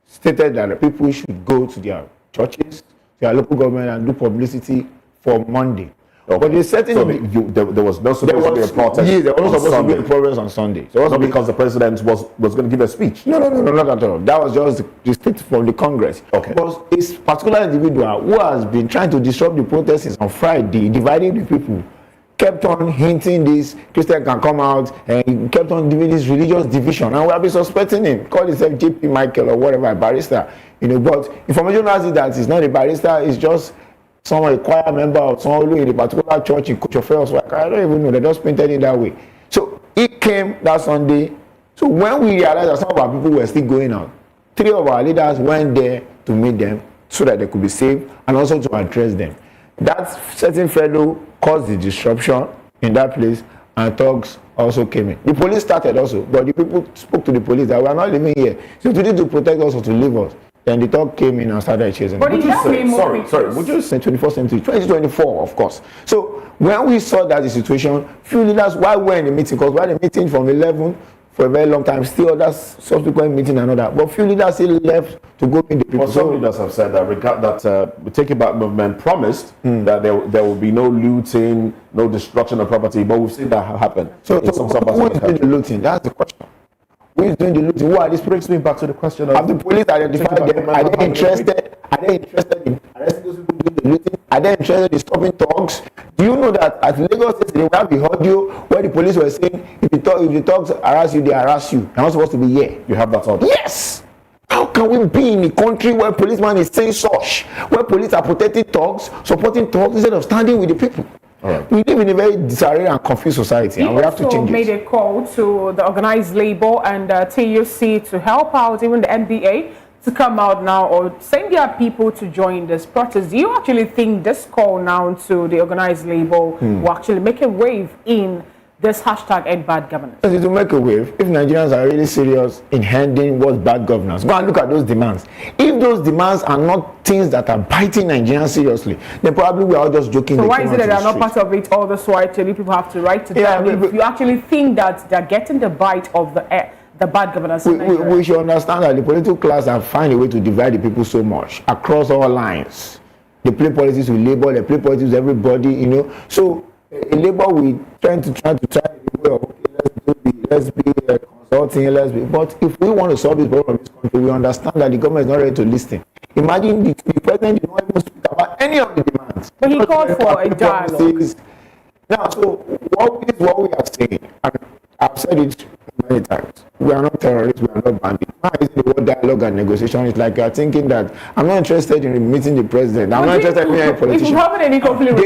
stated that the people should go to their churches, their local government, and do publicity for Monday. Okay. But they certainly there was not supposed to be a protest. Yeah, there was on supposed Sunday. to be a protest on Sunday. So not because the president was going to give a speech. No, not at all. That was just the state from the Congress. Okay. But this particular individual who has been trying to disrupt the protests on Friday, dividing the people, kept on hinting this Christian can come out, and he kept on doing this religious division, and we have been suspecting him, call himself JP Michael or whatever, a barrister, but information has it that he's not a barrister, it's just someone, a choir member or someone in a particular church in Kuchofe, so I don't even know, they just painted it that way. So he came that Sunday. So when we realized that some of our people were still going out, 3 of our leaders went there to meet them so that they could be safe and also to address them. That certain fellow caused the disruption in that place, and thugs also came in. The police started also, but the people spoke to the police that we are not living here. So you need to protect us or to leave us. Then the thug came in and started chasing. But would you say, would you say 21st century, 2024, of course. So when we saw that the situation, few leaders, while we were in the meeting, because we had a meeting from 11 for a very long time, still others subsequent meeting and all that. But few leaders still left to go meet the people. Well, some leaders have said that Take It Back movement promised that there will be no looting, no destruction of property, but we've seen that happen. So who is doing the looting? That's the question. Who is doing the looting? Who are these? Brings me back to the question of the police identified them. Are they interested? Are they interested in arresting those people doing the looting? Are they interested in stopping thugs? Do you know that at Lagos State they have the audio where the police were saying if the thugs harass you, they harass you. They're not supposed to be here. You have that audio? Yes. How can we be in a country where policeman is saying such, where police are protecting thugs, supporting thugs instead of standing with the people? All right. We live in a very disarray and confused society, and we have to change it. He also made a call to the organized labor and TUC to help out, even the NBA, to come out now or send their people to join this protest. Do you actually think this call now to the organized labor will actually make a wave in this hashtag end bad governance? To make a wave, if Nigerians are really serious in handling what's bad governance, go and look at those demands. If those demands are not things that are biting Nigerians seriously, then probably we are all just joking. So why is it that they are not part of it all this while till people have to write to them? If you actually think that they're getting the bite of the bad governance in Nigeria? We should understand that the political class have found a way to divide the people so much across all lines. They play politics with labor, they play politics with everybody, So a labor we try the way of let's be consulting, but if we want to solve this problem in this country, we understand that the government is not ready to listen. Imagine the president did not even speak about any of the demands. But he called for a dialogue. Now, so what we are saying, and I've said it many times, we are not terrorists, we are not bandits. Why is the word dialogue and negotiation? It's like you're thinking that I'm not interested in meeting the president. I'm not interested in any politician. If you have any conflict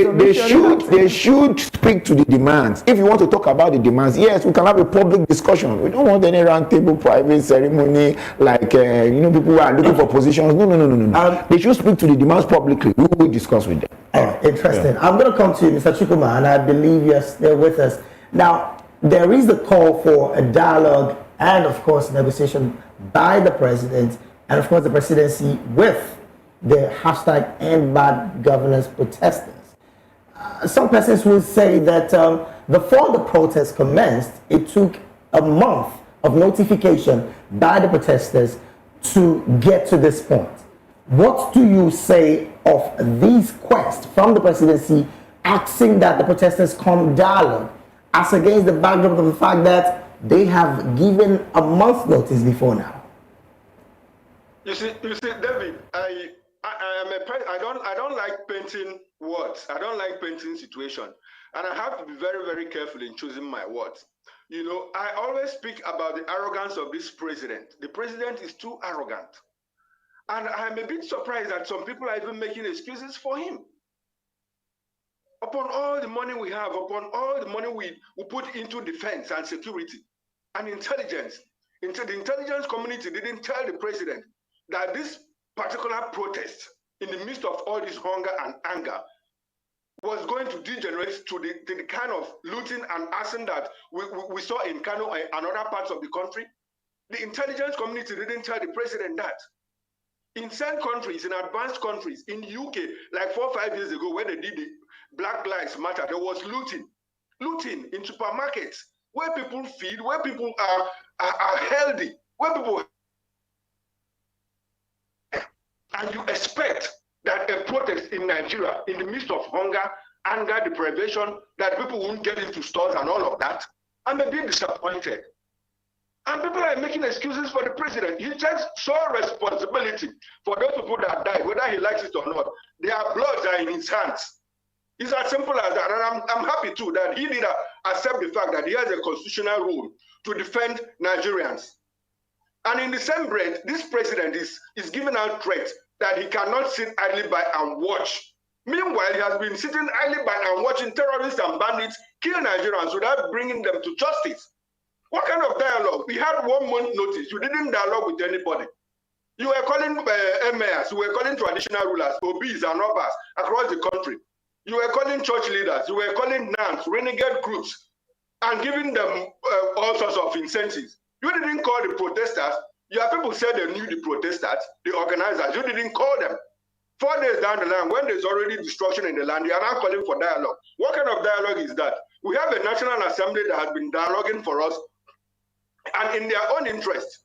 they should speak to the demands. If you want to talk about the demands, yes, we can have a public discussion. We don't want any round table private ceremony like people who are looking for positions. No. They should speak to the demands publicly. We will discuss with them. Interesting. Yeah. I'm going to come to you, Mr. Chukuma, and I believe you're still with us. Now, there is the call for a dialogue and, of course, negotiation by the president and, of course, the presidency with the hashtag end bad governance protesters. Some persons will say that before the protest commenced, it took a month of notification by the protesters to get to this point. What do you say of these quests from the presidency asking that the protesters come dialogue, as against the backdrop of the fact that they have given a month's notice before now? You see, David, I don't like painting words. I don't like painting situation, and I have to be very, very careful in choosing my words. You know, I always speak about the arrogance of this president. The president is too arrogant. And I'm a bit surprised that some people are even making excuses for him. Upon all the money we have, upon all the money we put into defense and security and intelligence, the intelligence community didn't tell the president that this particular protest in the midst of all this hunger and anger was going to degenerate to the kind of looting and arson that we saw in Kano and other parts of the country. The intelligence community didn't tell the president that. In some countries, in advanced countries, in UK, like 4 or 5 years ago, when they did the Black Lives Matter, there was looting in supermarkets, where people feed, where people are healthy, where people... And you expect that a protest in Nigeria, in the midst of hunger, anger, deprivation, that people won't get into stores and all of that. I'm a bit disappointed. And people are making excuses for the president. He takes sole responsibility for those people that died, whether he likes it or not. Their bloods are in his hands. It's as simple as that. And I'm happy too that he did accept the fact that he has a constitutional rule to defend Nigerians. And in the same breath, this president is giving out threats that he cannot sit idly by and watch. Meanwhile, he has been sitting idly by and watching terrorists and bandits kill Nigerians without bringing them to justice. What kind of dialogue? We had 1 month notice. You didn't dialogue with anybody. You were calling mayors, you were calling traditional rulers, OBs and others across the country. You were calling church leaders, you were calling NAMs, renegade groups, and giving them all sorts of incentives. You didn't call the protesters. Your people said they knew the protesters, the organizers. You didn't call them. 4 days down the line, when there's already destruction in the land, you are now calling for dialogue. What kind of dialogue is that? We have a National Assembly that has been dialoguing for us and in their own interest.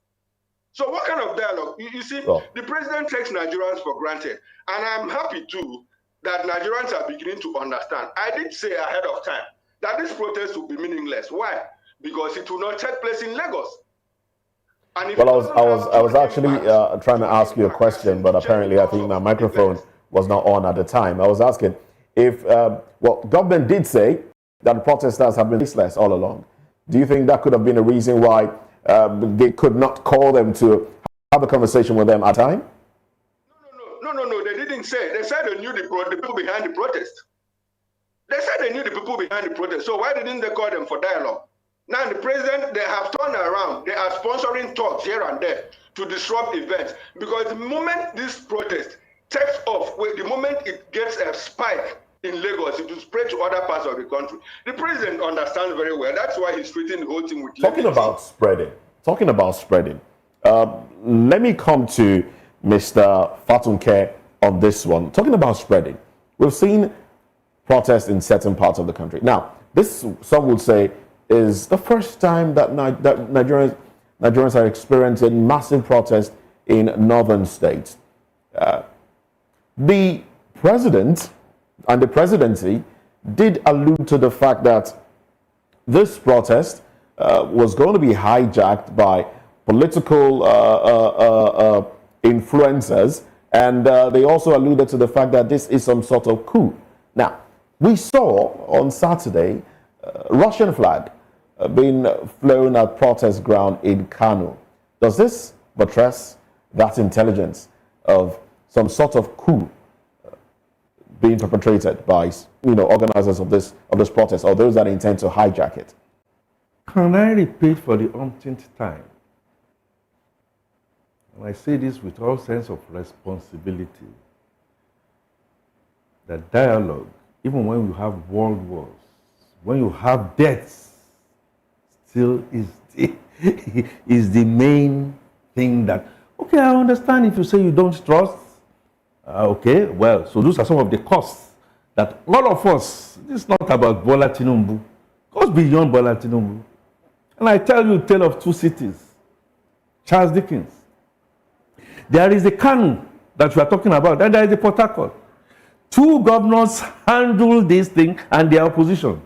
So what kind of dialogue? You see, the president takes Nigerians for granted. And I'm happy too that Nigerians are beginning to understand. I did say ahead of time that this protest will be meaningless. Why? Because it will not take place in Lagos. Well, I was actually trying to ask you a question, but apparently I think my microphone was not on at the time. I was asking if, well, government did say that the protesters have been faceless all along. Do you think that could have been a reason why they could not call them to have a conversation with them at time? No, they didn't say. They said they knew the people behind the protest. They said they knew the people behind the protest. So why didn't they call them for dialogue? Now the president, they have turned around. They are sponsoring talks here and there to disrupt events. Because the moment this protest takes off, the moment it gets a spike in Lagos, it will spread to other parts of the country. The president understands very well. That's why he's treating the whole thing with Talking about spreading, let me come to Mr. Fatunke on this one. Talking about spreading, we've seen protests in certain parts of the country. Now, this, some would say, is the first time that Nigerians are experiencing massive protests in northern states. The president and the presidency did allude to the fact that this protest was going to be hijacked by political influencers, and they also alluded to the fact that this is some sort of coup. Now, we saw on Saturday Russian flag being flown at protest ground in Kano. Does this buttress that intelligence of some sort of coup being perpetrated by, organizers of this protest, or those that intend to hijack it? Can I repeat for the umpteenth time? And I say this with all sense of responsibility, that dialogue, even when you have world wars, when you have deaths, still is the main thing that, okay, I understand if you say you don't trust. Okay, well, so those are some of the costs that all of us, this is not about Bola Tinubu, it goes beyond Bola Tinubu. And I tell you a tale of two cities. Charles Dickens. There is the Kano that we are talking about, and there is the Port Harcourt. Two governors handle this thing and their opposition.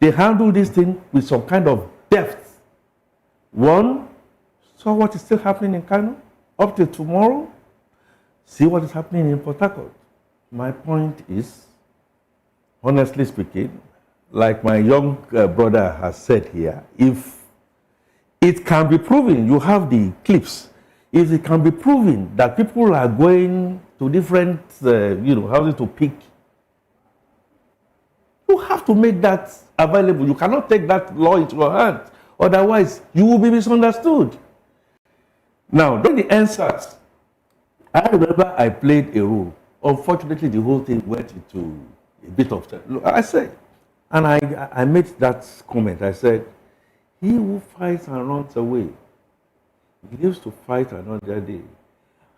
They handle this thing with some kind of depth. One saw what is still happening in Kano up till tomorrow. See what is happening in Port Harcourt. My point is, honestly speaking, like my young brother has said here, if it can be proven, you have the clips, if it can be proven that people are going to different, houses to pick, you have to make that available. You cannot take that law into your hand. Otherwise, you will be misunderstood. Now, during the answers, I remember I played a role. Unfortunately, the whole thing went into a bit of time. Look, I said, and I made that comment. I said, he who fights and runs away, he lives to fight another day.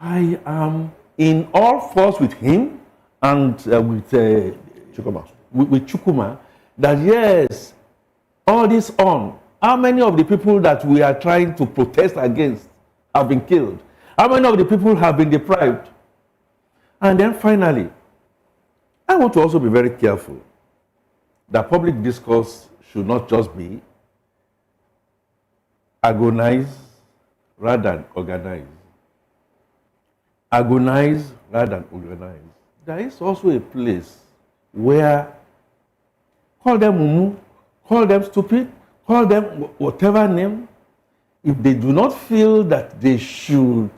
I am in all force with him and with Chukuma, that yes, all this on, how many of the people that we are trying to protest against have been killed? How many of the people have been deprived? And then finally, I want to also be very careful that public discourse should not just be agonize rather than organize. Agonize rather than organize. There is also a place where call them mumu, call them stupid, call them whatever name. If they do not feel that they should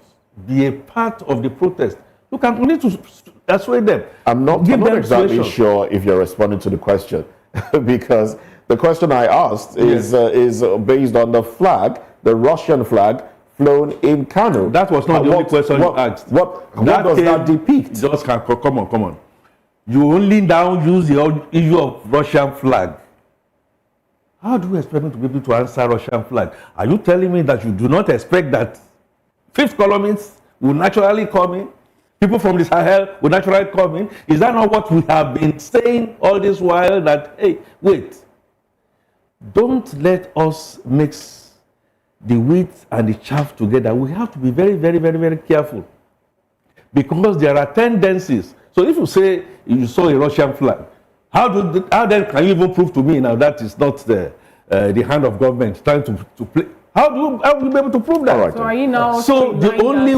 be a part of the protest, you can need to persuade them. I'm not exactly sure if you're responding to the question because the question I asked is based on the flag, the Russian flag flown in Kano. That was not the only question you asked. What does that depict? Just come on. You only now use the issue of Russian flag. How do you expect me to be able to answer Russian flag? Are you telling me that you do not expect that fifth columnists will naturally come in? People from the Sahel will naturally come in? Is that not what we have been saying all this while? That, hey, wait. Don't let us mix the wheat and the chaff together. We have to be very, very, very, very careful. Because there are tendencies. So if you say you saw a Russian flag, how then can you even prove to me now that is not the hand of government trying to play? How do you be able to prove that? Right. So are you now? So the only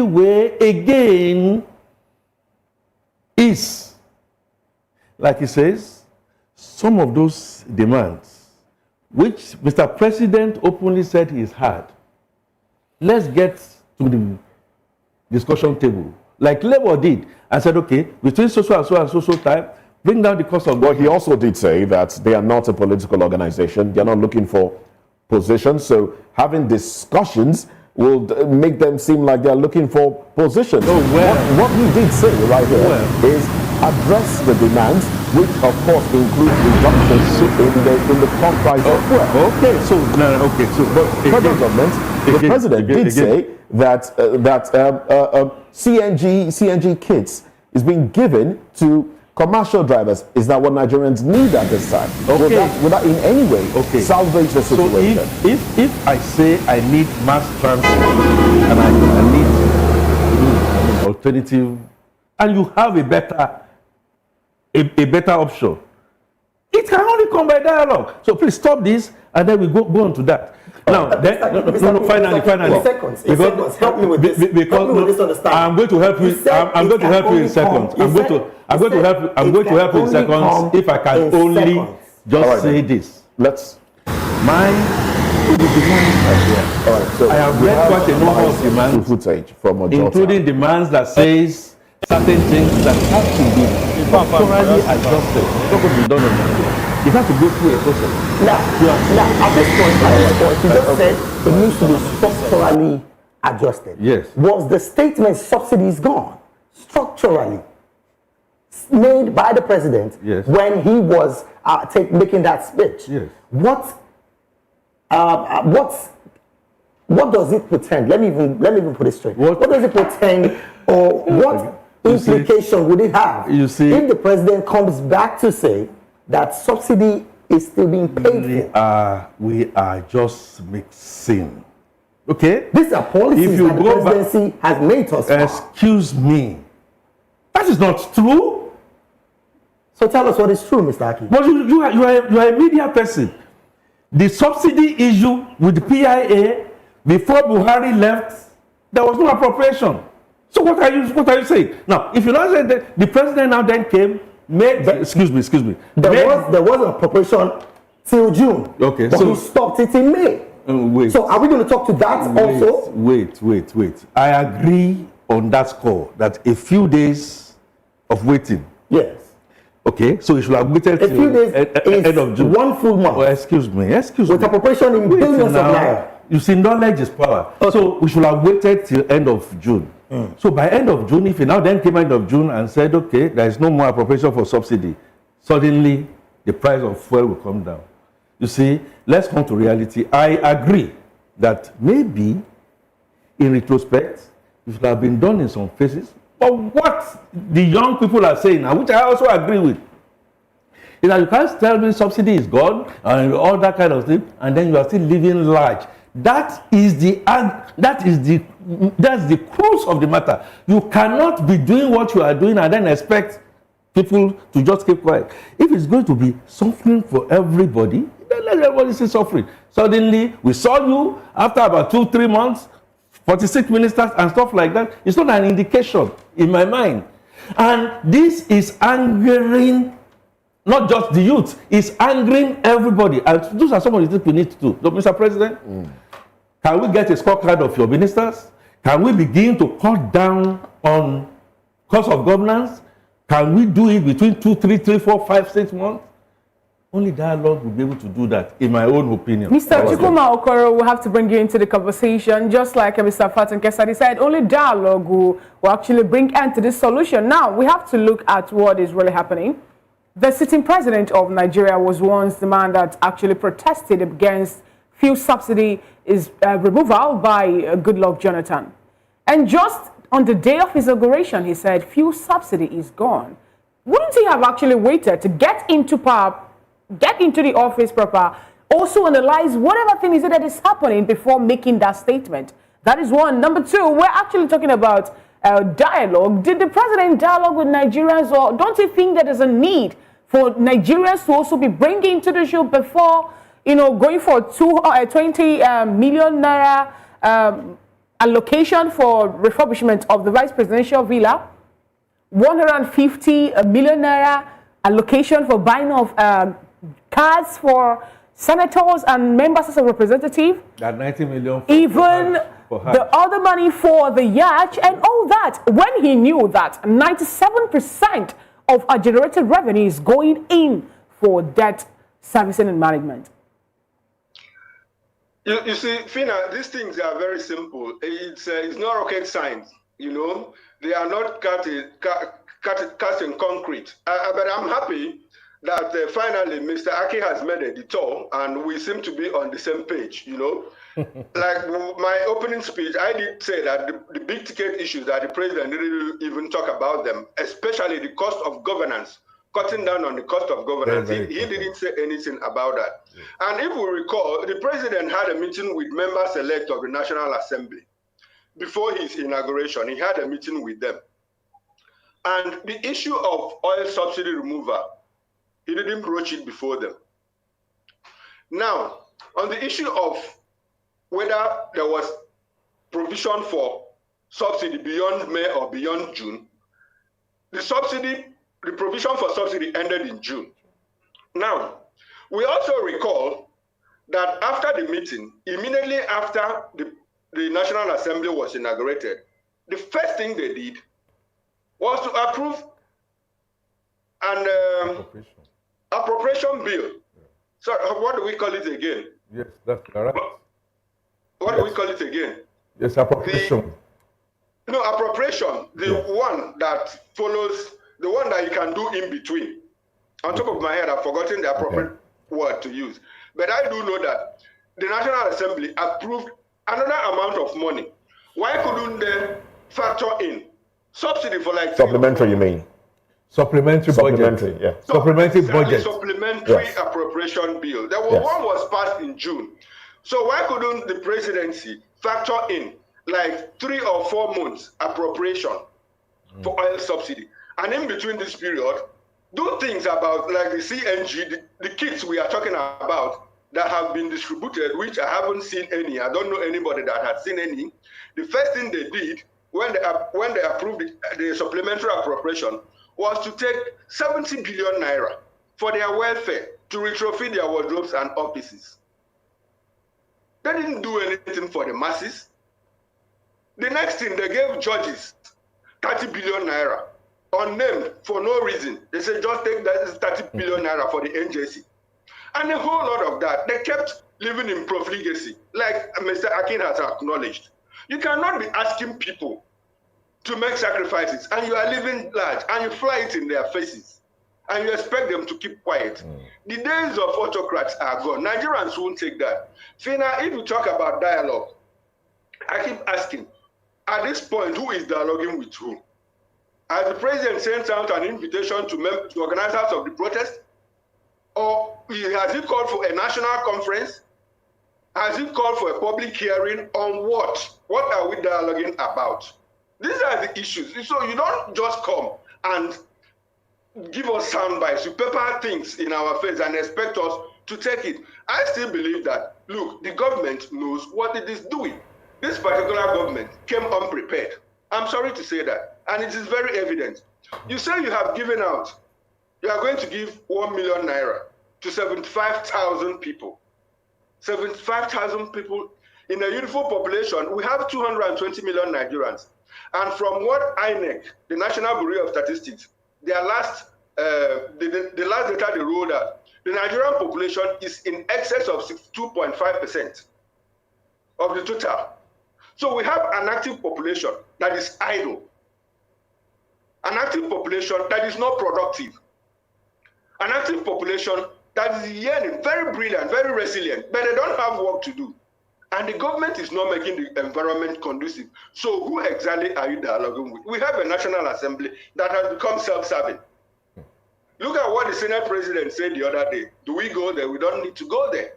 way again is, like he says, some of those demands, which Mr. President openly said he is hard. Let's get to the discussion table, like Labour did, and said, okay, between so and so time, bring down the cost of. Well, he also did say that they are not a political organization. They are not looking for positions. So having discussions will make them seem like they are looking for positions. Oh, well. What he did say right here is address the demands, which of course include reductions in the top price of fuel. Okay, so but federal government, the president did say that CNG kits is being given to commercial drivers. Is that what Nigerians need at this time? Okay. Will that in any way salvage the situation? So if I say I need mass transit and I need alternative, and you have a better option, it can only come by dialogue. So please stop this, and then we go on to that. Now, finally. Seconds. Help me with this. Because I'm going to help you. I'm going to help you in seconds. I'm going to help you in seconds if I can only just say this. Let's. My demands are there. All right. So I have read quite a number of demands, footage from including demands that says certain things that have to be structurally adjusted. It's not going to be done on that. You have to go through a process. Now, at this point, you just said it needs to be structurally adjusted. Yes. Was the statement subsidies gone structurally made by the president when he was making that speech? Yes. What does it pretend? Let me even put it straight. What does it pretend, or what implication would it have if the president comes back to say that subsidy is still being paid for? We are just mixing. Okay? These are policies that the presidency has made us. Excuse me. That is not true. So tell us what is true, Mr. Aki. But you are a media person. The subsidy issue with the PIA, before Buhari left, there was no appropriation. So what are you saying? Now, if you not say that the president now then came excuse me. There was an appropriation till June. Okay, but so you stopped it in May. Wait. So are we going to talk to that also? Wait. I agree on that score that a few days of waiting. Yes. Okay, so you should have waited a few days end of June. 1 full month. Oh, excuse me. With appropriation in billions of naira. You see, knowledge is power. Okay. So we should have waited till end of June. So by end of June, if you now then came end of June and said, okay, there is no more appropriation for subsidy, suddenly the price of fuel will come down. You see, let's come to reality. I agree that maybe in retrospect, it should have been done in some phases. But what the young people are saying, and which I also agree with, is that you can't tell me subsidy is gone and all that kind of thing, and then you are still living large. That's the crux of the matter. You cannot be doing what you are doing and then expect people to just keep quiet. If it's going to be suffering for everybody, then let everybody see suffering. Suddenly, we saw you after about 2-3 months, 46 ministers and stuff like that. It's not an indication in my mind. And this is angering not just the youth, it's angering everybody. And those are some of the things we need to do. So, Mr. President, can we get a scorecard of your ministers? Can we begin to cut down on cost of governance? Can we do it between 2, 3, 4, 5, 6 months? Only dialogue will be able to do that, in my own opinion. Mr. Chukuma Okoro, we'll have to bring you into the conversation. Just like Mr. Fatun Kesari said, only dialogue will actually bring end to this solution. Now, we have to look at what is really happening. The sitting president of Nigeria was once the man that actually protested against fuel subsidy removal by Goodluck Jonathan. And just on the day of his inauguration, he said, fuel subsidy is gone. Wouldn't he have actually waited to get into power, get into the office proper, also analyze whatever thing is it that is happening before making that statement? That is one. Number two, we're actually talking about dialogue. Did the president dialogue with Nigerians, or don't you think that there's a need for Nigerians to also be bringing to the show before, going for 20 million naira allocation for refurbishment of the vice presidential villa, 150 million naira allocation for buying of cars for senators and members of representative, that 90 million even the other money for the yacht and all that, when he knew that 97% of our generated revenue is going in for debt servicing and management. You see, Fina, these things are very simple. It's not rocket science, They are not cast in concrete. But I'm happy that finally Mr. Aki has made a detour and we seem to be on the same page, Like my opening speech, I did say that the big ticket issues that the president didn't even talk about them, especially the cost of governance, cutting down on the cost of governance. He didn't say anything about that. Yeah. And if we recall, the president had a meeting with members-elect of the National Assembly. Before his inauguration, he had a meeting with them. And the issue of oil subsidy removal, he didn't broach it before them. Now, on the issue of whether there was provision for subsidy beyond May or beyond June, the provision for subsidy ended in June. Now, we also recall that after the meeting, immediately after the National Assembly was inaugurated, the first thing they did was to approve an appropriation bill. Sorry, what do we call it again? Yes, that's correct. What do we call it again? Yes, appropriation. Appropriation, the one that follows, the one that you can do in between. On top of my head, I've forgotten the appropriate word to use. But I do know that the National Assembly approved another amount of money. Why couldn't they factor in subsidy for like... Supplementary, you mean? Supplementary budget. Yeah. Supplementary budget. Supplementary appropriation bill. One was passed in June. So why couldn't the presidency factor in like 3 or 4 months appropriation for oil subsidy? And in between this period, do things about like the CNG, the kits we are talking about that have been distributed, which I haven't seen any. I don't know anybody that has seen any. The first thing they did when they approved the supplementary appropriation was to take 70 billion naira for their welfare to retrofit their wardrobes and offices. They didn't do anything for the masses. The next thing, they gave judges 30 billion naira unnamed for no reason. They said just take that 30 billion naira for the NJC. And a whole lot of that, they kept living in profligacy, like Mr. Akin has acknowledged. You cannot be asking people to make sacrifices and you are living large and you fly it in their faces and you expect them to keep quiet. The days of autocrats are gone. Nigerians won't take that. Fina, if you talk about dialogue, I keep asking, at this point, who is dialoguing with whom? Has the president sent out an invitation to organizers of the protest? Or has he called for a national conference? Has he called for a public hearing on what? What are we dialoguing about? These are the issues. So you don't just come and give us sound bites. You pepper things in our face and expect us to take it. I still believe that, look, the government knows what it is doing. This particular government came unprepared. I'm sorry to say that. And it is very evident. You say you have given out, you are going to give 1 million naira to 75,000 people. 75,000 people in a youthful population. We have 220 million Nigerians. And from what INEC, the National Bureau of Statistics, their last, the last data they rolled out, the Nigerian population is in excess of 62.5% of the total. So we have an active population that is idle, an active population that is not productive, an active population that is yearning, very brilliant, very resilient, but they don't have work to do. And the government is not making the environment conducive. So who exactly are you dialoguing with? We have a National Assembly that has become self-serving. Look at what the Senate President said the other day. Do we go there? We don't need to go there.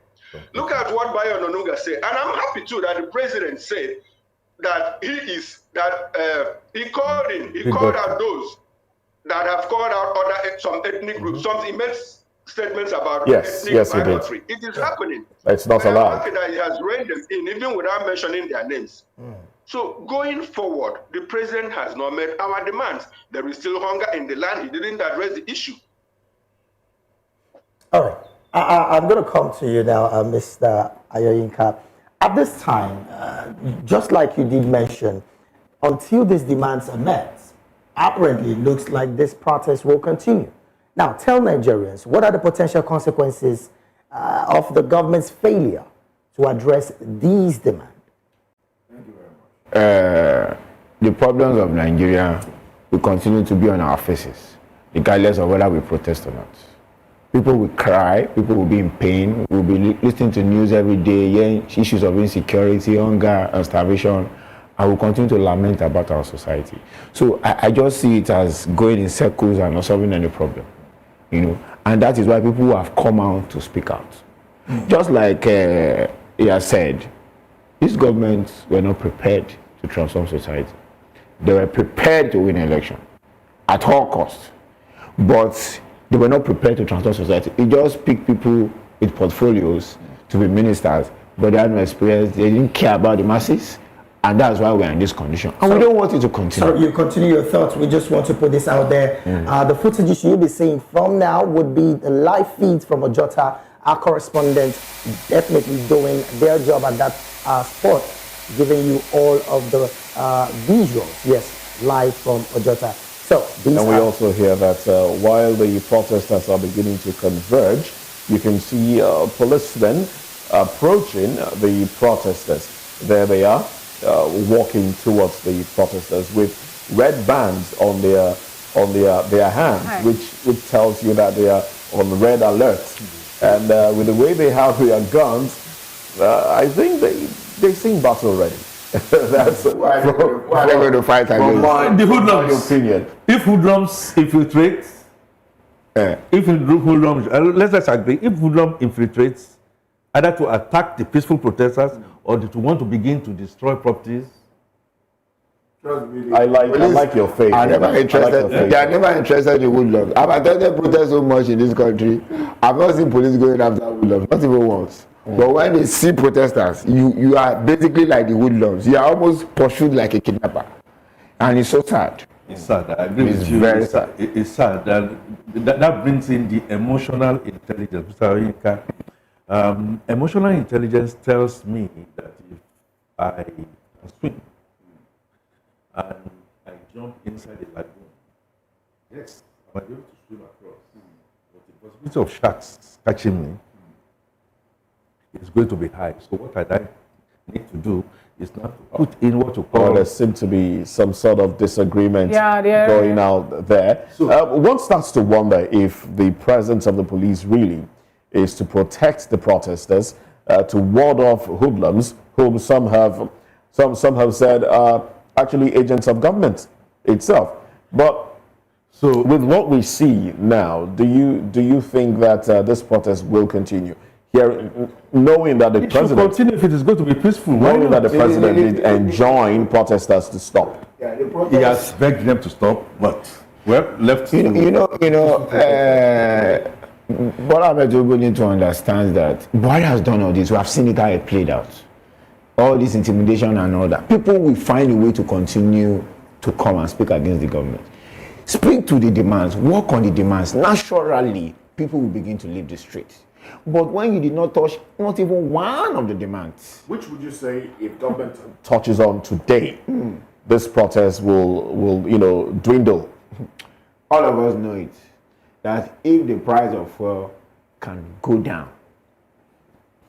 Look at what Bayo Onanuga said. And I'm happy too that the President said that he called out those that have called out some ethnic groups. He made statements about ethnic bigotry. It is happening. It's not allowed. I'm happy that he has reined them in, even without mentioning their names. So going forward, the president has not met our demands. There is still hunger in the land. He didn't address the issue. All right. I'm going to come to you now, Mr. Ayoyinka. At this time, just like you did mention, until these demands are met, apparently it looks like this protest will continue. Now, tell Nigerians, what are the potential consequences of the government's failure to address these demands? Thank you very much. The problems of Nigeria will continue to be on our faces, regardless of whether we protest or not. People will cry, people will be in pain, we'll be listening to news every day, hearing issues of insecurity, hunger, and starvation, and we'll continue to lament about our society. So I just see it as going in circles and not solving any problem, you know, and that is why people have come out to speak out. Just like he has said, these governments were not prepared to transform society. They were prepared to win an election at all costs, but they were not prepared to transform society. It just picked people with portfolios to be ministers, but they had no experience. They didn't care about the masses, and that's why we're in this condition. And we don't want it to continue. So you continue your thoughts. We just want to put this out there. The footage you'll be seeing from now would be the live feeds from Ojota. Our correspondents definitely doing their job at that spot, giving you all of the visuals, yes, live from Ojota. So and we also hear that while the protesters are beginning to converge, you can see policemen approaching the protesters. There they are, walking towards the protesters with red bands on their hands, which tells you that they are on red alert. And with the way they have their guns, I think they sing battle ready. That's why they're going to fight against. The hoodlums. Opinion. If hoodlums infiltrate, let's agree. If hoodlum infiltrates, either to attack the peaceful protesters or to want to begin to destroy properties. I like your faith. They are never interested in hoodlums. I've attended protests so much in this country. I've not seen police going after hoodlums, not even once. But when they see protesters, you are basically like the hoodlums. You are almost pursued like a kidnapper. And it's so sad. It's sad. I agree It's with you. very It's sad. It's sad. That brings in the emotional intelligence. Mr. Oyinka, emotional intelligence tells me that if I swim and I jump inside a lagoon, yes, I might be able to swim across. But the possibility of sharks catching me is going to be high. So what I need to do is not to put in what to call. There seems to be some sort of disagreement Yeah. going out there. So, one starts to wonder if the presence of the police really is to protect the protesters, to ward off hoodlums, whom some have said are actually agents of government itself. But so, with what we see now, do you think that this protest will continue? Here, knowing that the it should president continue if it is going to be peaceful. knowing that the president did enjoin protesters to stop. He has begged them to stop, but left. What Ahmed Tinubu need to understand that Buhari has done all this. We have seen it how it played out. All this intimidation and all that. People will find a way to continue to come and speak against the government. Speak to the demands, work on the demands. Naturally, people will begin to leave the street. But when you did not touch not even one of the demands. Which would you say, if government touches on today, this protest will dwindle? All of us know it. That if the price of fuel can go down,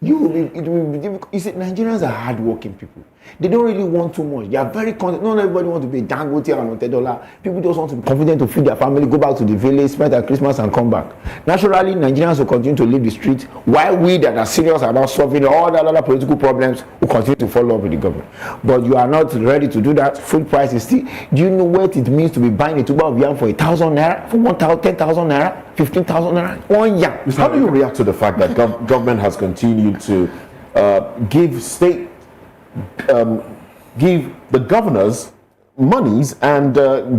it will be difficult. You see, Nigerians are hardworking people. They don't really want too much. They are very confident. Not everybody wants to be a Dangote and $100. People just want to be confident to feed their family, go back to the village, spend their Christmas and come back. Naturally, Nigerians will continue to leave the street, while we that are serious about solving all the other political problems will continue to follow up with the government. But you are not ready to do that. Food price is still. Do you know what it means to be buying a tuber of yam for 1,000 naira, for 10,000 naira, 15,000 naira, 1 yam? How do you react to the fact that government has continued to give the governors monies and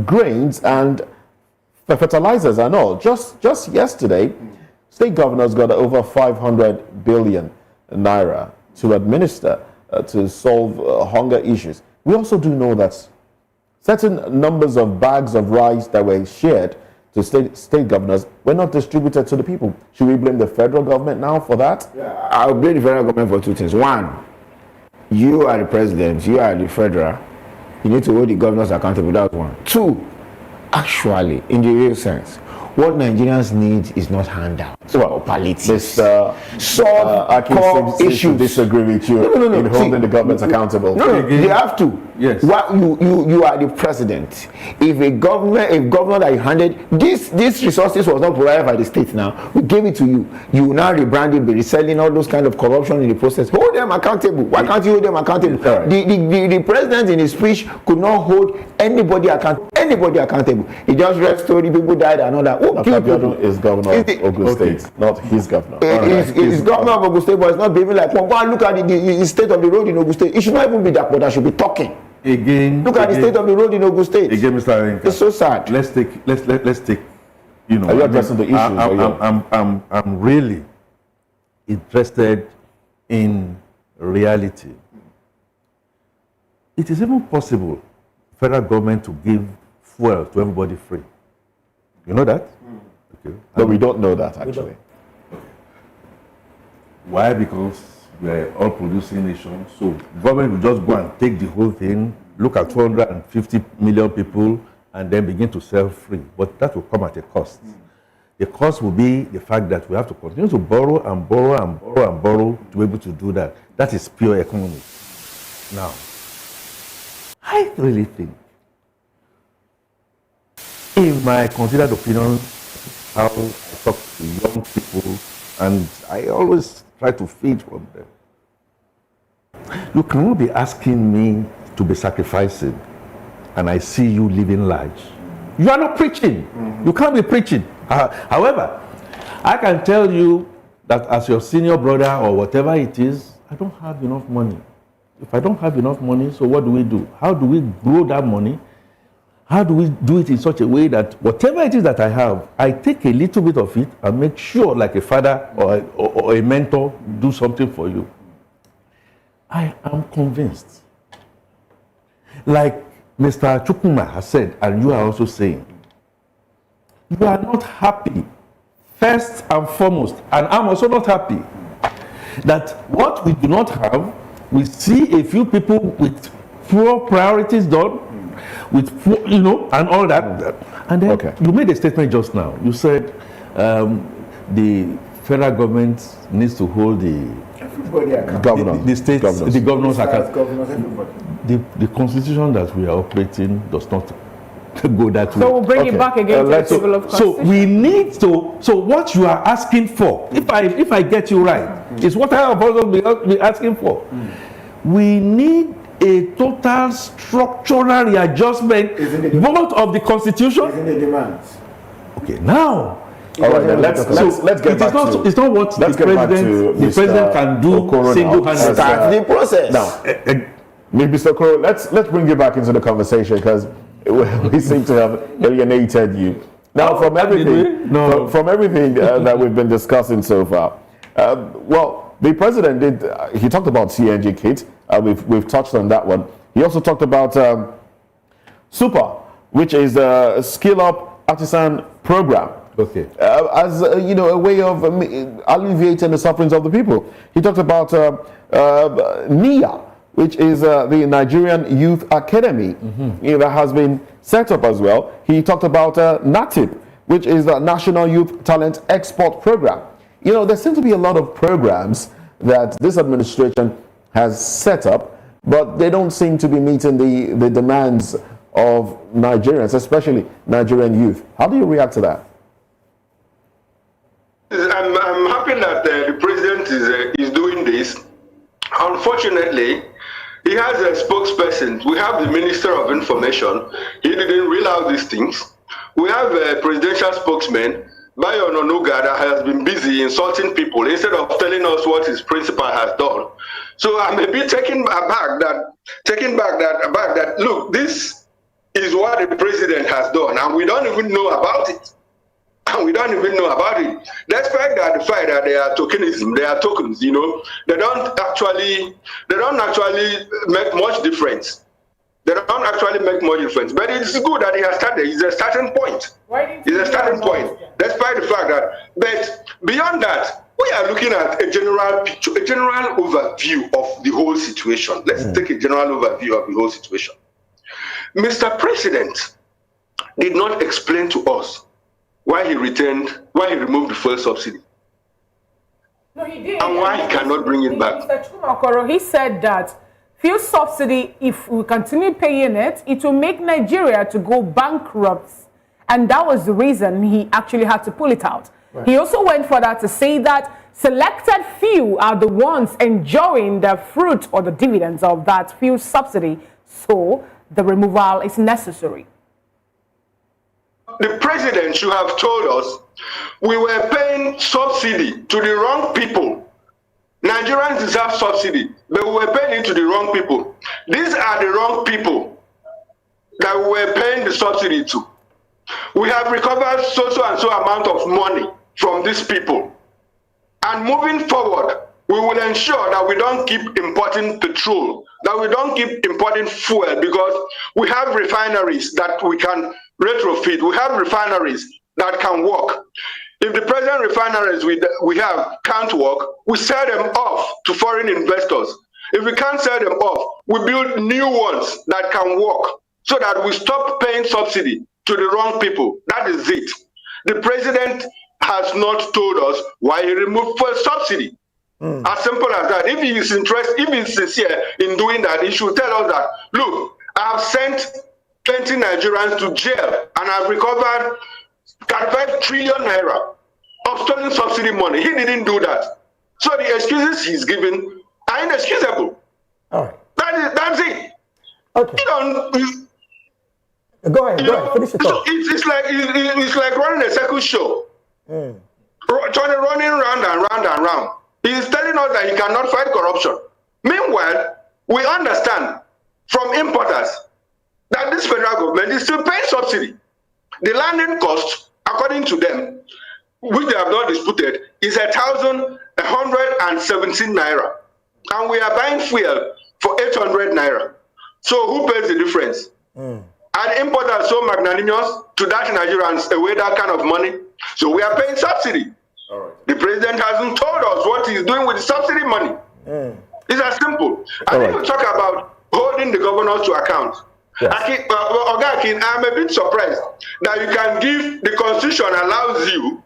grains and fertilizers and all? Just yesterday, state governors got over 500 billion naira to administer to solve hunger issues. We also do know that certain numbers of bags of rice that were shared to state governors were not distributed to the people. Should we blame the federal government now for that? I'll blame the federal government for two things. One, you are the president, you are the federal, you need to hold the governors accountable. That's one. Two, actually, in the real sense, what Nigerians need is not handouts or palliatives. Solve core issues. Disagree with you in holding the government accountable. No, they have to. Yes. You are the president. If a governor that you handed these resources was not provided by the state, now we gave it to you. You will now rebrand it, be reselling all those kind of corruption in the process. Hold them accountable. Why can't you hold them accountable? Right. The president in his speech could not hold anybody accountable. He just read story, people died and all that. Abiodun is governor of Ogun State, not his governor. He's governor of Ogun State, but it's not behaving like one. Go and look at the state of the road in Ogun State. It should not even be that, but I should be talking. Look at the state of the road in Ogun State. Again, Mr. Oyinka, it's so sad. Let's take. Are you addressing the issues? I'm really interested in reality. It is even possible federal government to give fuel to everybody free. You know that? Okay. No, we don't know that actually. Why? Because we're all producing nations. So government will just go and take the whole thing, look at 250 million people, and then begin to sell free. But that will come at a cost. The cost will be the fact that we have to continue to borrow and borrow and borrow and borrow to be able to do that. That is pure economy. Now, I really think, in my considered opinion, how I talk to young people, and I always try to feed from them. You cannot be asking me to be sacrificing, and I see you living large. You are not preaching. You can't be preaching. However, I can tell you that as your senior brother or whatever it is, I don't have enough money. If I don't have enough money, so what do? How do we grow that money? How do we do it in such a way that whatever it is that I have, I take a little bit of it and make sure, like a father or a mentor, do something for you? I am convinced. Like Mr. Chukuma has said, and you are also saying, you are not happy, first and foremost, and I'm also not happy, that what we do not have, we see a few people with poor priorities done, with poor, and all that. And then you made a statement just now. You said the federal government needs to hold the states, the governors accountable. The constitution that we are operating does not go that way. So we'll bring it back again to the table of constitution. So we need to. So what you are asking for, if I get you right, is what I have also been asking for. We need a total structural readjustment, both of the constitution. Isn't the demands? Okay, now. All right, then let's get back to. It's not what the president can do single-handedly. Start the process. Now, maybe Mr. Okoro, let's bring you back into the conversation because we seem to have alienated you. Now, from everything that we've been discussing so far, well, the president he talked about CNG kits. We've touched on that one. He also talked about SUPA, which is a Skill Up Artisan program. Okay. As a way of alleviating the sufferings of the people. He talked about NIA, which is the Nigerian Youth Academy, that has been set up as well. He talked about NATIP, which is the National Youth Talent Export Program. There seem to be a lot of programs that this administration has set up, but they don't seem to be meeting the demands of Nigerians, especially Nigerian youth. How do you react to that? I'm happy that the president is doing this. Unfortunately, he has a spokesperson. We have the Minister of Information. He didn't reel out these things. We have a presidential spokesman, Bayo Ononuga, that has been busy insulting people instead of telling us what his principal has done. So I'm a bit taken back that look, this is what the president has done, and we don't even know about it. And we don't even know about it. Despite the fact that they are tokenism, they are tokens, they don't actually make much difference. They don't actually make much difference. But it's good that he has started. It's a starting point. It's a starting point. Despite the fact that, but beyond that, we are looking at a general picture, a general overview of the whole situation. Let's take a general overview of the whole situation. Mr. President did not explain to us why he removed the fuel subsidy. No, he did. And why he cannot bring it back. Mr. Chumakoro, he said that fuel subsidy, if we continue paying it, it will make Nigeria to go bankrupt. And that was the reason he actually had to pull it out. Right. He also went further to say that selected few are the ones enjoying the fruit or the dividends of that fuel subsidy. So the removal is necessary. The president should have told us we were paying subsidy to the wrong people. Nigerians deserve subsidy, but we were paying it to the wrong people. These are the wrong people that we were paying the subsidy to. We have recovered so and so amount of money from these people. And moving forward, we will ensure that we don't keep importing petrol, that we don't keep importing fuel, because we have refineries that we can retrofit. We have refineries that can work. If the present refineries we have can't work, we sell them off to foreign investors. If we can't sell them off, we build new ones that can work so that we stop paying subsidy to the wrong people. That is it. The president has not told us why he removed fuel subsidy. As simple as that. If he is interested, if he's sincere in doing that, he should tell us that, look, I have sent 20 Nigerians to jail and I've recovered 35 trillion naira of stolen subsidy money. He didn't do that. So the excuses he's given are inexcusable. All right. That's it. Okay. Go ahead. Finish it off. It's like running a circus show. Running round and round and round. He's telling us that he cannot fight corruption. Meanwhile, we understand from importers that this federal government is still paying subsidy. The landing cost, according to them, which they have not disputed, is 1,117 naira. And we are buying fuel for 800 naira. So who pays the difference? And importers are so magnanimous to dash Nigerians away that kind of money. So we are paying subsidy. All right. The president hasn't told us what he's doing with the subsidy money. It's as simple. And then we talk about holding the governors to account. Yes. I'm a bit surprised that you can give, the constitution allows you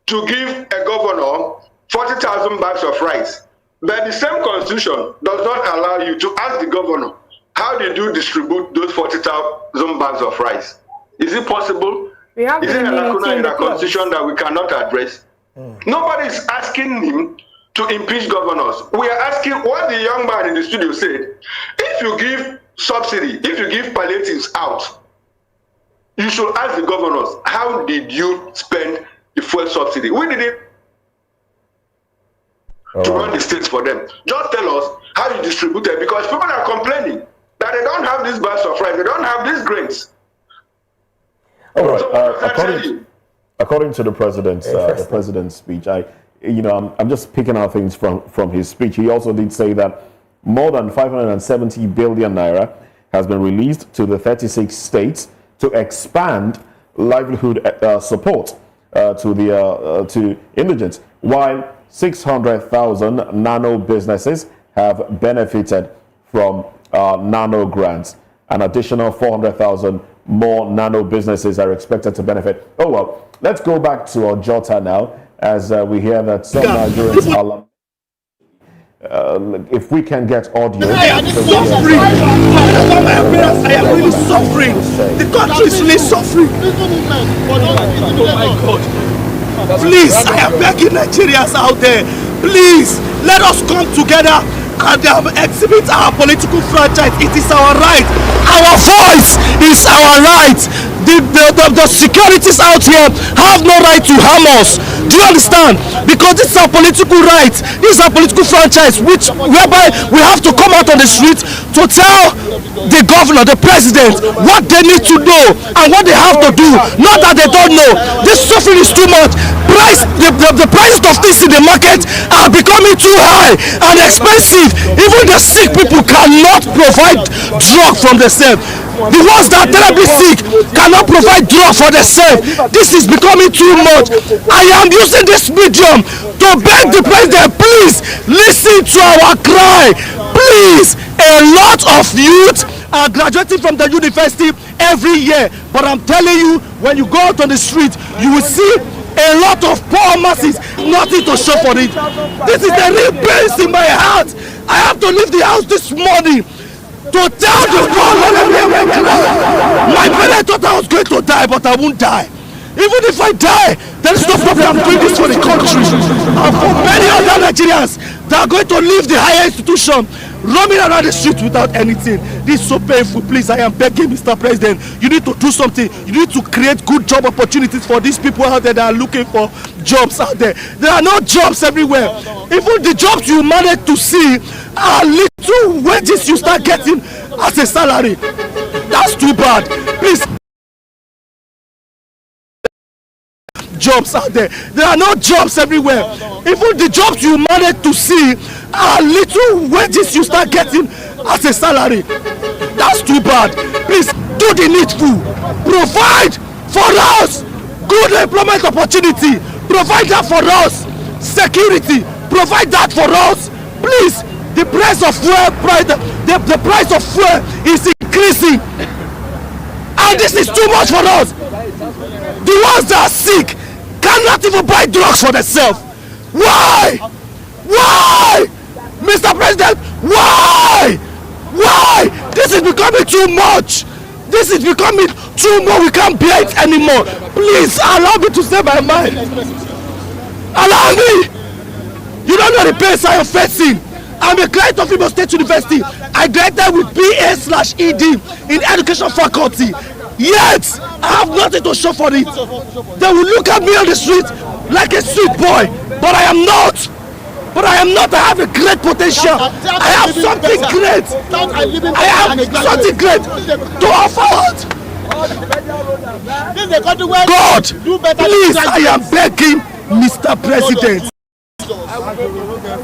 to give a governor 40,000 bags of rice. But the same constitution does not allow you to ask the governor, how did you distribute those 40,000 bags of rice? Is it possible? Is it a lacuna in the constitution that we cannot address? Nobody is asking him to impeach governors. We are asking what the young man in the studio said. If you give subsidy, if you give palliatives out, you should ask the governors, how did you spend the fuel subsidy? We did it to run the states for them. Just tell us how you distributed, because people are complaining that they don't have these bags of rice, they don't have these grains. All right. According to the president's speech, I'm just picking out things from his speech. He also did say that more than 570 billion naira has been released to the 36 states to expand livelihood support to indigents, while 600,000 nano businesses have benefited from nano grants. An additional 400,000 more nano businesses are expected to benefit. Oh well, let's go back to Ojota now, as we hear that some Nigerians are. If we can get audio. I am suffering. I am really suffering. The country is really suffering. Oh my God. Please, I am begging Nigerians out there. Please, let us come together and exhibit our political franchise. It is our right. Our voice is our right. The securities out here have no right to harm us. Do you understand? Because this is our political right. This is our political franchise, whereby we have to come out on the street to tell the governor, the president, what they need to do and what they have to do. Not that they don't know. This suffering is too much. The prices of things in the market are becoming too high and expensive. Even the sick people cannot provide drug from themselves. The ones that are terribly sick cannot provide drug for themselves. This is becoming too much. I am using this medium to beg the president, please listen to our cry. Please, a lot of youth are graduating from the university every year. But I'm telling you, when you go out on the street, you will see a lot of poor masses, nothing to show for it. This is the real pain in my heart. I have to leave the house this morning to tell the world. My parents thought I was going to die, but I won't die. Even if I die, there is no problem. I'm doing this for the country and for many other Nigerians that are going to leave the higher institution, roaming around the street without anything. This is so painful. Please, I am begging, Mr. President, you need to do something. You need to create good job opportunities for these people out there that are looking for jobs out there. There are no jobs everywhere. Even the jobs you manage to see are little wages you start getting as a salary. That's too bad. Please. Jobs out there. There are no jobs everywhere. Even the jobs you manage to see are little wages you start getting as a salary. That's too bad. Please do the needful. Provide for us good employment opportunity. Provide that for us. Security. Provide that for us. Please. The price of fuel, the price of fuel is increasing, and this is too much for us. The ones that are sick cannot even buy drugs for themselves. Why? Why, Mr. President? Why? Why? This is becoming too much. This is becoming too much. We can't bear it anymore. Please allow me to say my mind. Allow me. You don't know the pains I am facing. I'm a graduate of Imo State University. I graduated with BA/ED in education faculty. Yet, I have nothing to show for it. They will look at me on the street like a street boy, but I am not. But I am not. I have a great potential. I have something great. I have something great to offer. God, please, I am begging, Mr. President.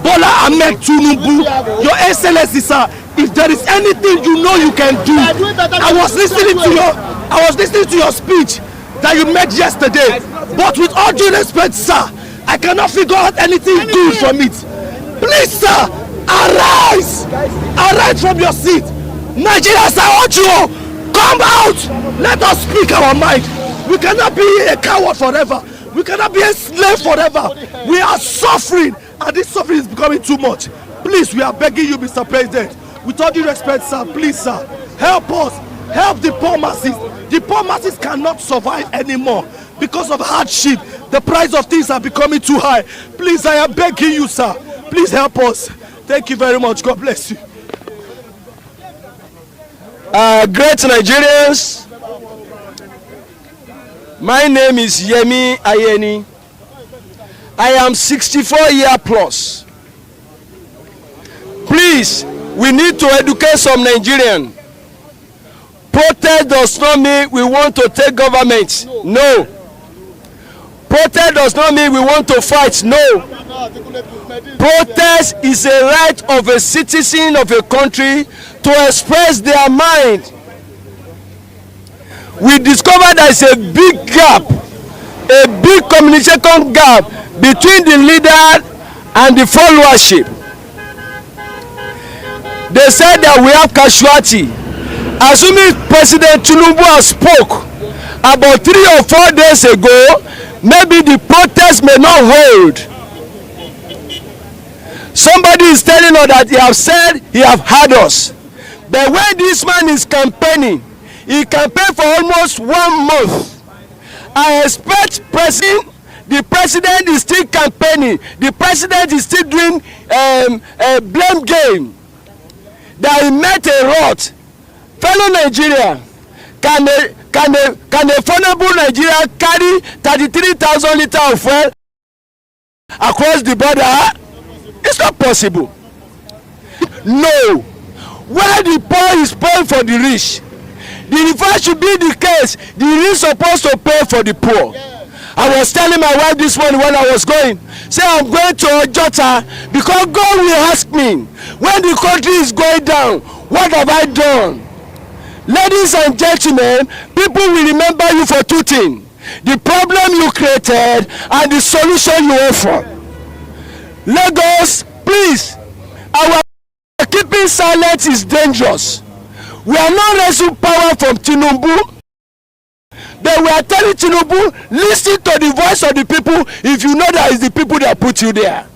Bola Ahmed Tinubu, Your Excellency, sir, if there is anything you know you can do, I was listening to your speech that you made yesterday, but with all due respect, sir, I cannot figure out anything good from it. Please, sir, arise from your seat. Nigerians, I want you, come out. Let us speak our mind. We cannot be a coward forever. We cannot be a slave forever. We are suffering, and this suffering is becoming too much. Please, we are begging you, Mr. President, with all due respect, sir, please, sir, help us. Help the poor masses. The poor masses cannot survive anymore because of hardship. The price of things are becoming too high. Please, I am begging you, sir. Please help us. Thank you very much. God bless you. Great Nigerians, my name is Yemi Ayeni. I am 64 years plus. Please, we need to educate some Nigerians. Protest does not mean we want to take government. No. Protest does not mean we want to fight. No. Protest is a right of a citizen of a country to express their mind. We discovered there is a big gap, a big communication gap between the leader and the followership. They said that we have casualty. Assuming President Tinubu spoke about 3 or 4 days ago, maybe the protest may not hold. Somebody is telling us that he have said he have had us. But when this man is campaigning, he campaigned for almost 1 month. I expect the president is still campaigning. The president is still doing a blame game. That he met a rot. Fellow Nigeria, can a vulnerable Nigeria carry 33,000 liters of fuel across the border? It's not possible. No. Where the poor is paying for the rich, the reverse should be the case. The rich supposed to pay for the poor. I was telling my wife this morning when I was going, say I'm going to Ojota because God will ask me, when the country is going down, what have I done? Ladies and gentlemen, people will remember you for 2 things: the problem you created and the solution you offer. Lagos, please, our keeping silence is dangerous. We are not raising power from Tinubu, but we are telling Tinubu, listen to the voice of the people if you know that it's the people that put you there.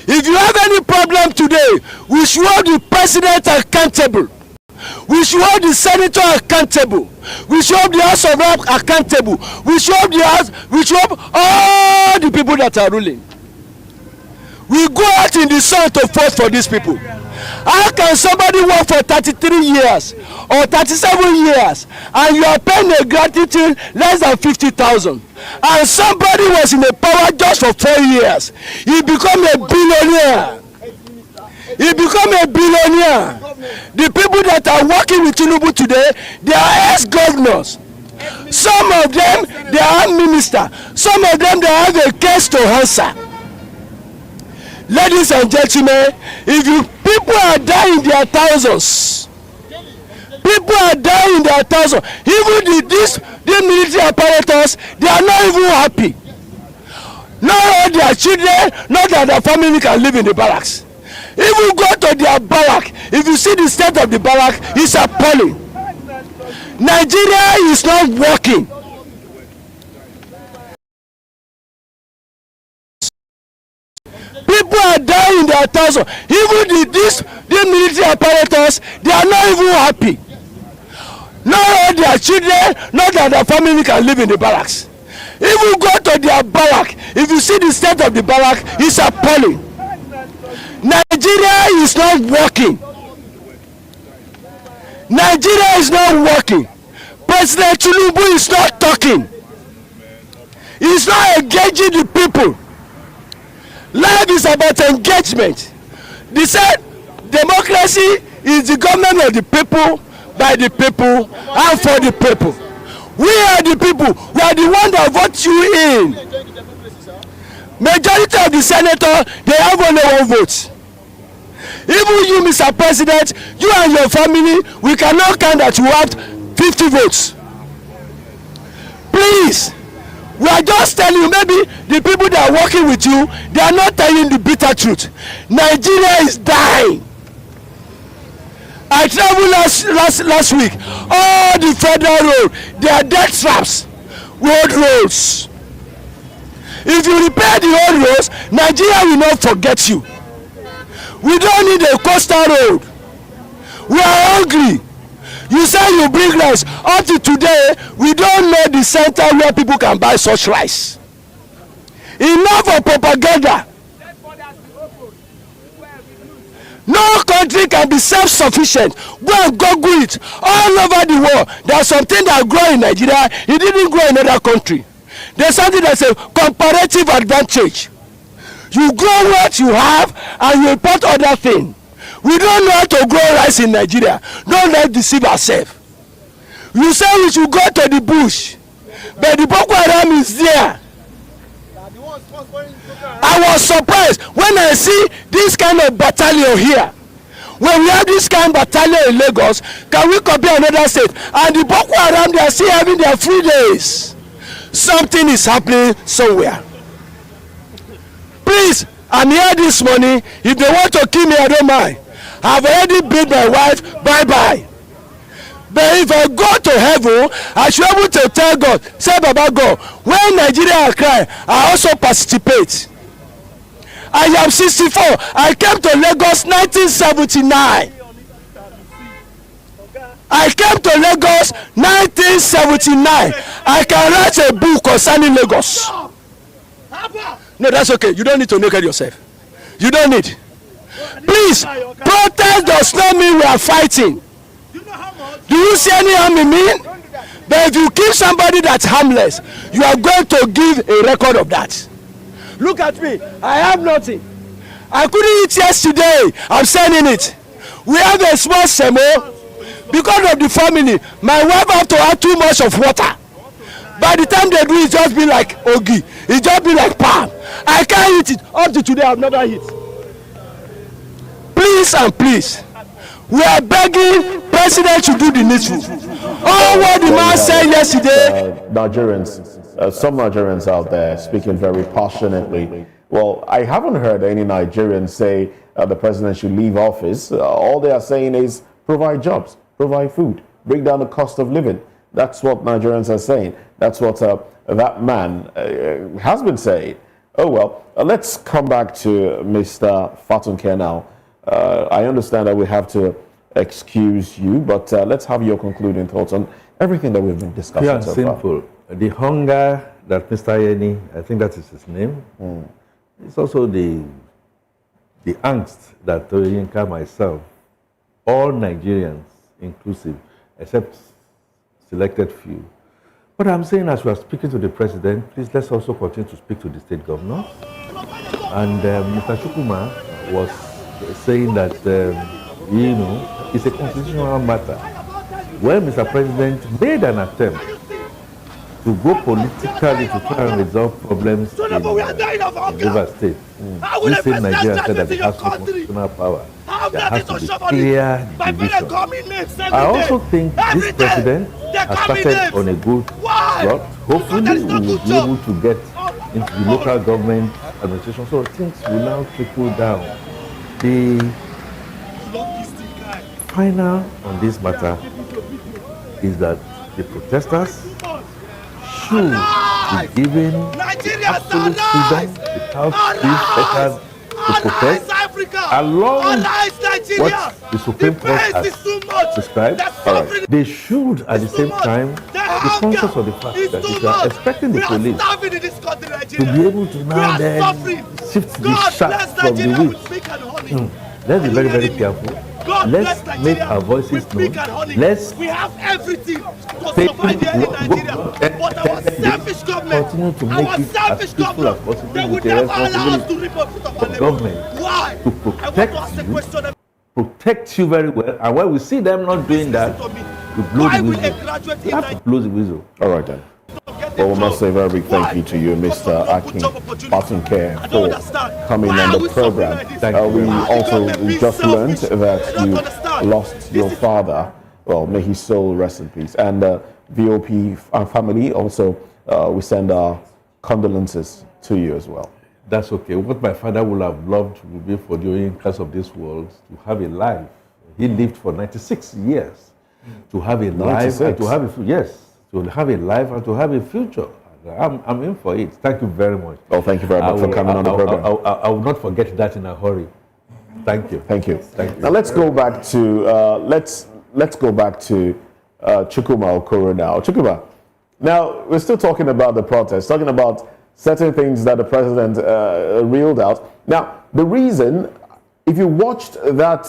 If you have any problem today, we should hold the president accountable. We should hold the senator accountable. We should hold the House of Rep accountable. We should hold all the people that are ruling. We go out in the sun to fight for these people. How can somebody work for 33 years or 37 years and you are paying a gratuity less than 50,000, and somebody was in the power just for 4 years, he become a billionaire? He become a billionaire. The people that are working with Tinubu today, they are ex-governors. Some of them, they are ministers. Some of them, they have a case to answer. Ladies and gentlemen, people are dying in their thousands. People are dying in their thousands. Even these military apparatus, they are not even happy. Not all their children, not that their family can live in the barracks. If you go to their barrack, if you see the state of the barrack, it's appalling. Nigeria is not working. People are dying in their thousands. Even these military apparatus, they are not even happy. Not all their children, not that their family can live in the barracks. If you go to their barrack, if you see the state of the barrack, it's appalling. Nigeria is not working. Nigeria is not working. President Tinubu is not talking. He's not engaging the people. Life is about engagement. They said democracy is the government of the people, by the people, and for the people. We are the people. We are the ones that vote you in. Majority of the senator, they have only 1 vote. Even you, Mr. President, you and your family, we cannot count that you have 50 votes. Please, we are just telling you, maybe the people that are working with you, they are not telling the bitter truth. Nigeria is dying. I traveled last week. All the federal road, they are death traps. Road roads. If you repair the old roads, Nigeria will not forget you. We don't need a coastal road. We are hungry. You say you bring rice. Up to today, we don't know the center where people can buy such rice. Enough of propaganda. No country can be self-sufficient. Go and Google it. All over the world, there's something that grows in Nigeria. It didn't grow in another country. There's something that's a comparative advantage. You grow what you have and you import other things. We don't know how to grow rice in Nigeria. Don't let's deceive ourselves. You say we should go to the bush, but the Boko Haram is there. I was surprised when I see this kind of battalion here. When we have this kind of battalion in Lagos, can we compare another state? And the Boko Haram, they are still having their free days. Something is happening somewhere. Please, I'm here this morning. If they want to kill me, I don't mind. I've already bid my wife bye-bye. But if I go to heaven, I should be able to tell God, say, Baba God, when Nigeria cry, I also participate. I am 64. I came to Lagos 1979. I came to Lagos 1979. I can write a book concerning Lagos. No, that's okay. You don't need to naked yourself. You don't need. Please, protest does not mean we are fighting. Do you see any harm in me? But if you kill somebody that's harmless, you are going to give a record of that. Look at me. I have nothing. I couldn't eat yesterday. I'm sending it. We have a small semo. Because of the family, my wife have to add too much of water. By the time they do, it's just be like ogi. It's just be like palm. I can't eat it. Up to today, I've never eaten. Please and please, we are begging President to do the needful. All what the man said yesterday. Nigerians, some Nigerians out there speaking very passionately. Well, I haven't heard any Nigerians say the president should leave office. All they are saying is provide jobs, provide food, bring down the cost of living. That's what Nigerians are saying. That's what that man has been saying. Oh, well, let's come back to Mr. Fatunke now. I understand that we have to excuse you, but let's have your concluding thoughts on everything that we've been discussing Pure and so simple. far. The hunger that Mr. Yeni, I think that is his name, it's also the angst that Toyinka, myself, all Nigerians inclusive, except selected few. But I'm saying, as we are speaking to the president, please let's also continue to speak to the state governors. And Mr. Chukwuma was saying that, it's a constitutional matter. When Mr. President made an attempt to go politically to try and resolve problems in River State, this same Nigeria said that it has no constitutional power. There has to be clear division. I also think this president has started on a good plot. Hopefully, we will be able to get into the local government administration, so things will now trickle down. The final on this matter is that the protesters should be given absolute freedom without being threatened to protest along what the Supreme Court has prescribed. They should at the same time be conscious of the fact that if you are expecting the police to be able to now then shift the shaft from the wheel, let's be very, very careful. Let's make our voices known. We have everything to survive here in Nigeria, but our selfish government, continue to make it as peaceful as possible with the responsibility of government. Why? To protect you very well. And when we see them not doing that, we blow the whistle. We have to blow the whistle. All right then. Well, we must say very big thank you to you, Mr. Akin Batunke, for coming on the program. We just learned that you lost your father. Well, may his soul rest in peace. And VOP family also, we send our condolences to you as well. That's okay. What my father would have loved would be for the Oyinkers of this world to have a life. He lived for 96 years. To have a life and to have a life and to have a future. I'm in for it. Thank you very much. Oh, thank you very much for coming on the program. I will not forget that in a hurry. Thank you. Thank you. Thank you. Now let's go back to Chukwuma Okoro now. Chukwuma, now we're still talking about the protest, talking about certain things that the president reeled out. Now, the reason, if you watched that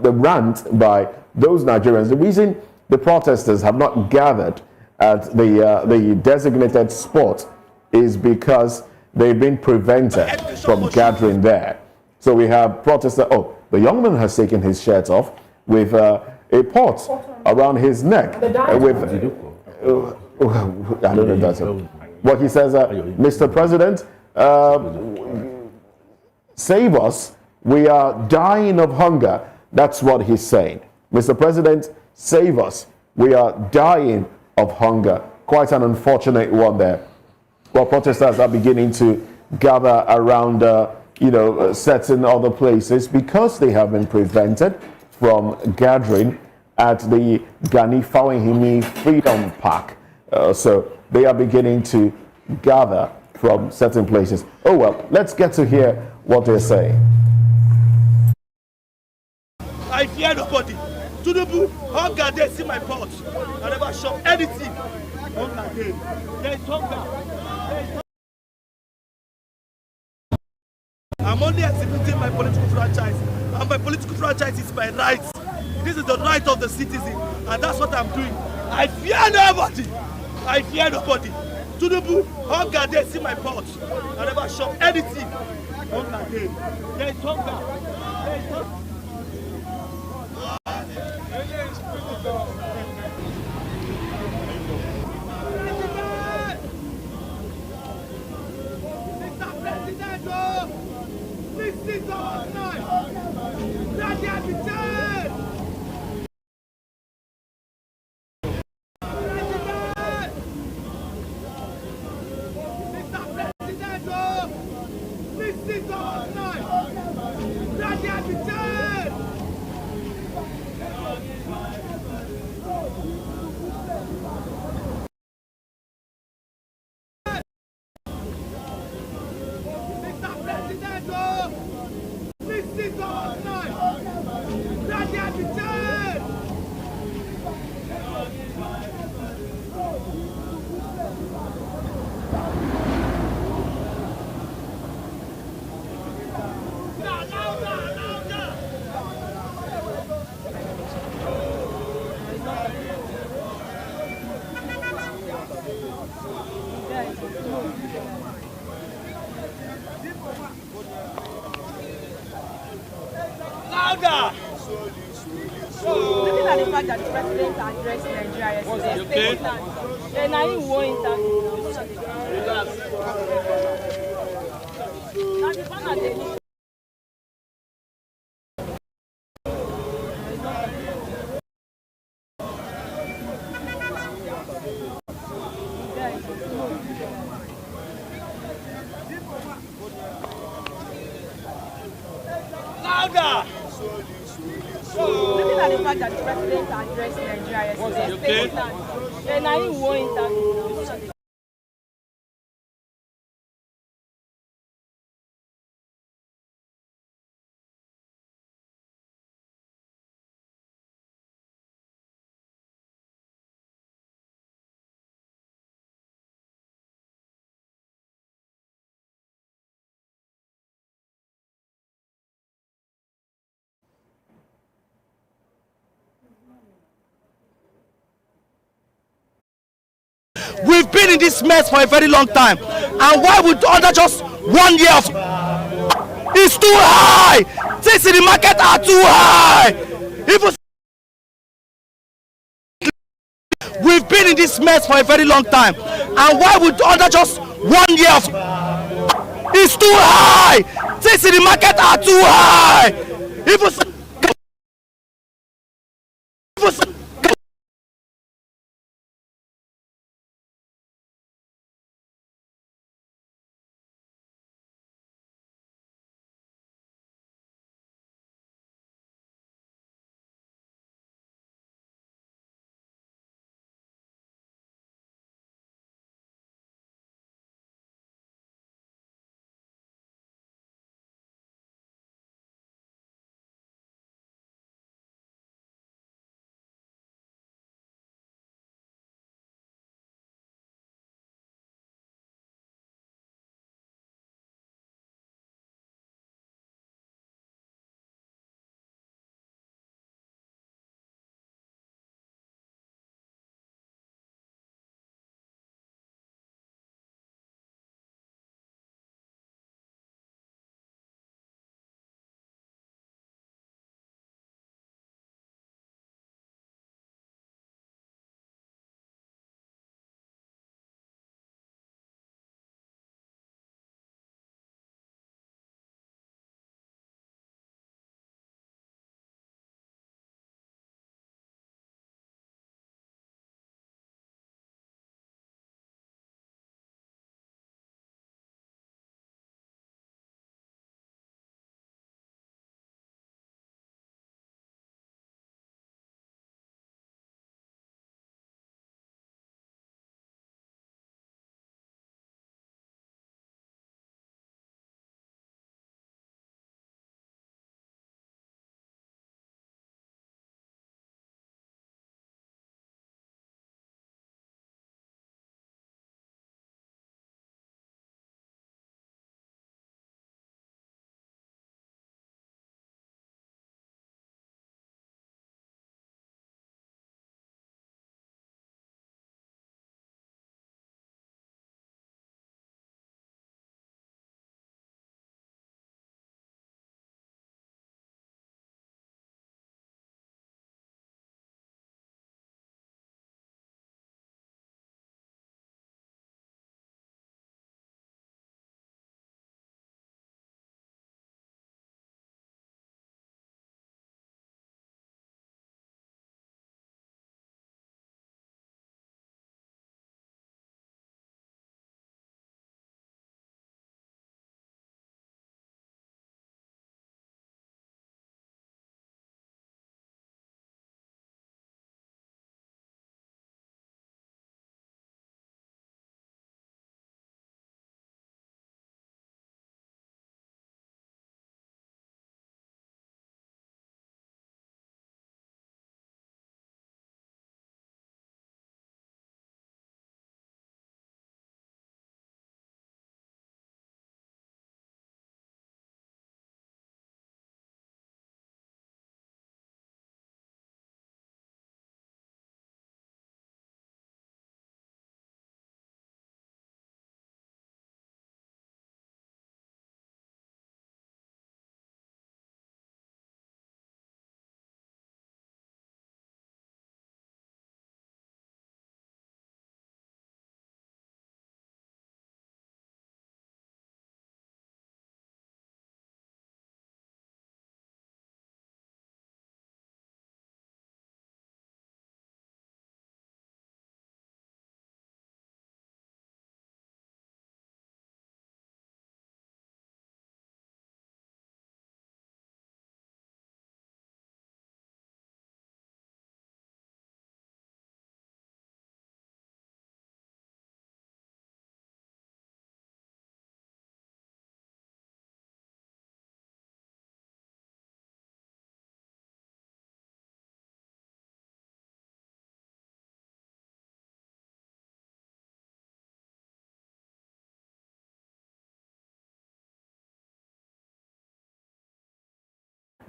the rant by those Nigerians, the reason the protesters have not gathered at the designated spot is because they've been prevented from gathering there. So we have protesters. Oh, the young man has taken his shirt off with a pot around his neck. I don't know if that's it. What he says, Mr. President, save us. We are dying of hunger. That's what he's saying. Mr. President, save us. We are dying of hunger. Quite an unfortunate one there. Well, protesters are beginning to gather around, certain other places because they have been prevented from gathering at the Gani Fawahimi Freedom Park. So they are beginning to gather from certain places. Oh, well, let's get to hear what they're saying. I fear nobody. Tinubu, hunger, they see my pot. I never shop anything. Hunger, there is hunger. I'm only executing my political franchise. And my political franchise is my right. This is the right of the citizen. And that's what I'm doing. I fear nobody. I fear nobody. Tinubu, hunger, they see my pot. I never shop anything. Hunger, there is hunger. There is hunger. Looking at the fact that the president addressed Nigeria yesterday, and I didn't want interview. Now the fact that they looking at the fact that the president addressed Nigeria yesterday, and I didn't want interview. We've been in this mess for a very long time, and why would under just 1 year of it's too high. Things in the market are too high. Even We've been in this mess for a very long time. And why would under just 1 year of it's too high? Things in the market are too high. Even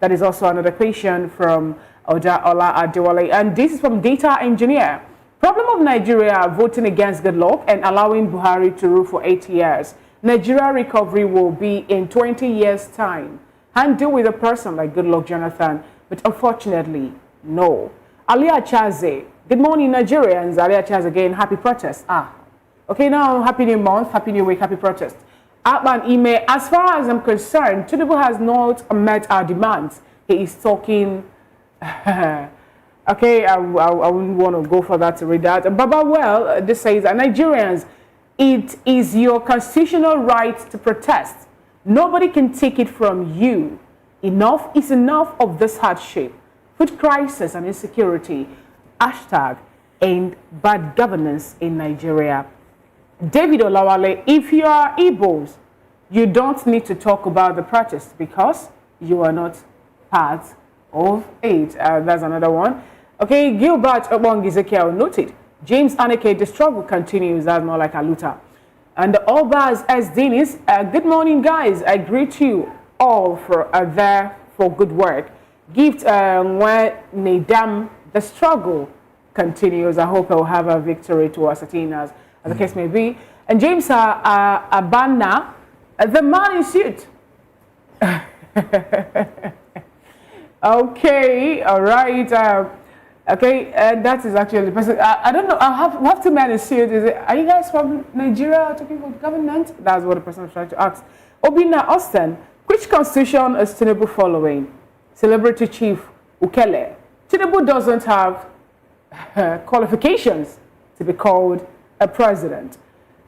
That is also another question from Ola Adewale. And this is from Data Engineer. Problem of Nigeria voting against Goodluck and allowing Buhari to rule for 8 years. Nigeria recovery will be in 20 years' time. And deal with a person like Goodluck Jonathan. But unfortunately, no. Ali Achaze, Good morning, Nigerians. Alia Chaz again. Happy protest. Okay, now happy new month, happy new week, happy protest. Outbound email. As far as I'm concerned, Tinubu has not met our demands. He is talking. Okay, I wouldn't want to go further to read that. Baba, well, this says, Nigerians, it is your constitutional right to protest. Nobody can take it from you. Enough is enough of this hardship. Food crisis and insecurity. Hashtag end bad governance in Nigeria. David Olawale, if you are Igbos, you don't need to talk about the protest because you are not part of it. That's another one. Okay, Gilbert Obong Ezekiel noted. James Aneke, the struggle continues. That's more like Aluta. And Obaz S. Dennis, good morning, guys. I greet you all for there for good work. Gift when Nedam, the struggle continues. I hope I will have a victory to ascertain as the case may be. And James Abana, the man in suit. Okay, all right. Okay, that is actually the person. I don't know. I have to man in suit. Is it? Are you guys from Nigeria talking about government? That's what the person was trying to ask. Obina Austin, which constitution is Tinubu following? Celebrity Chief Ukele. Tinubu doesn't have qualifications to be called a president.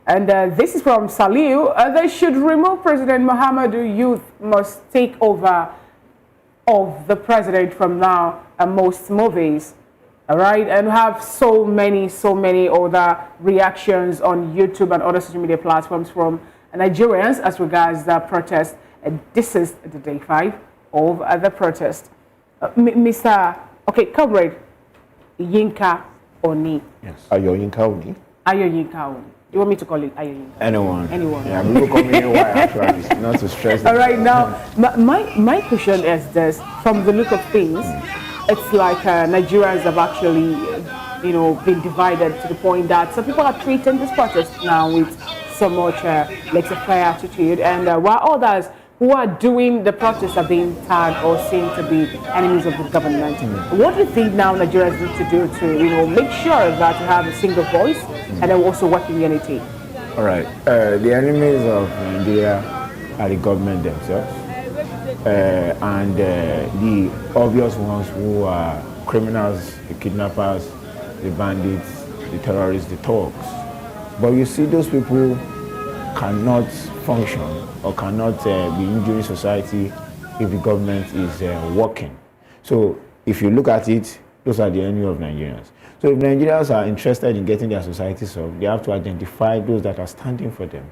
And this is from Saliu. They should remove President Muhammadu. Youth must take over of the president from now and most movies. All right, and have so many other reactions on YouTube and other social media platforms from Nigerians as regards the protest. And this is the day 5 of the protest. Mr. Okay, comrade Yinka Oni. Yes. Ayo Yinka Oni. Ayo Yinka Oni. You want me to call it Ayo Yinka? Anyone. Anyone. Yeah, people call me AY actually, not to stress. All right, now my question is this: from the look of things, it's like Nigerians have actually, been divided to the point that some people are treating this protest now with so much laissez-faire attitude, and while others who are doing the protest are being tagged or seen to be enemies of the government. What do you think now Nigerians need to do to, make sure that you have a single voice and then also work in unity? All right. The enemies of Nigeria are the government themselves, and the obvious ones who are criminals, the kidnappers, the bandits, the terrorists, the thugs. But you see, those people cannot function or cannot be injuring society if the government is working. So if you look at it, those are the enemy of Nigerians. So if Nigerians are interested in getting their society solved, they have to identify those that are standing for them.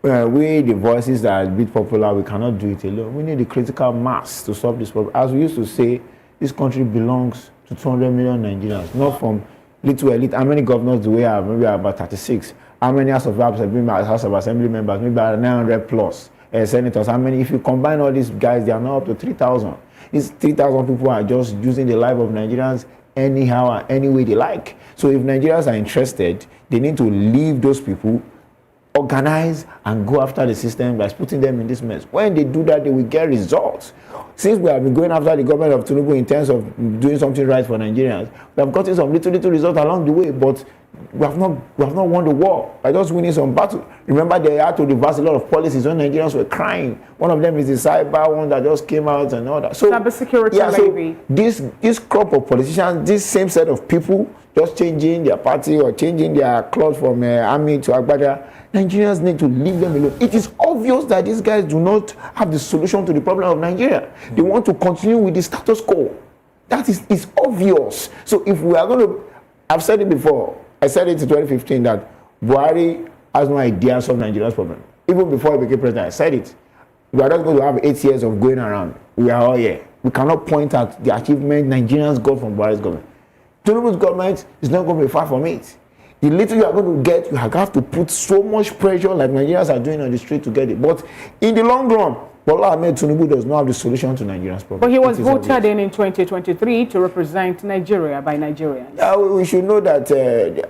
We, the voices that are a bit popular, we cannot do it alone. We need the critical mass to solve this problem. As we used to say, this country belongs to 200 million Nigerians, not from little elite. How many governors do we have? Maybe about 36. How many House of Assembly members? Maybe about 900 plus senators. How many? If you combine all these guys, they are now up to 3,000. These 3,000 people are just using the life of Nigerians anyhow and any way they like. So if Nigerians are interested, they need to leave those people, organize and go after the system by putting them in this mess. When they do that, they will get results. Since we have been going after the government of Tinubu in terms of doing something right for Nigerians, we have gotten some little results along the way, but we have not won the war by just winning some battle. Remember, they had to reverse a lot of policies when Nigerians were crying. One of them is the cyber one that just came out and all that. So cybersecurity, yeah, maybe. So this crop of politicians, this same set of people, just changing their party or changing their clothes from army to Agbada, Nigerians need to leave them alone. It is obvious that these guys do not have the solution to the problem of Nigeria. They want to continue with the status quo. That is obvious. So if we are going to, I've said it before, I said it in 2015 that Buhari has no idea of Nigeria's problem. Even before he became president, I said it. We are not going to have 8 years of going around. We are all here. We cannot point at the achievement Nigerians got from Buhari's government. Tinubu's government is not going to be far from it. The little you are going to get, you have to put so much pressure like Nigerians are doing on the street to get it. But in the long run, Bola Ahmed Tinubu does not have the solution to Nigeria's problem. But he was voted in 2023 to represent Nigeria by Nigerians. Yeah, we should know that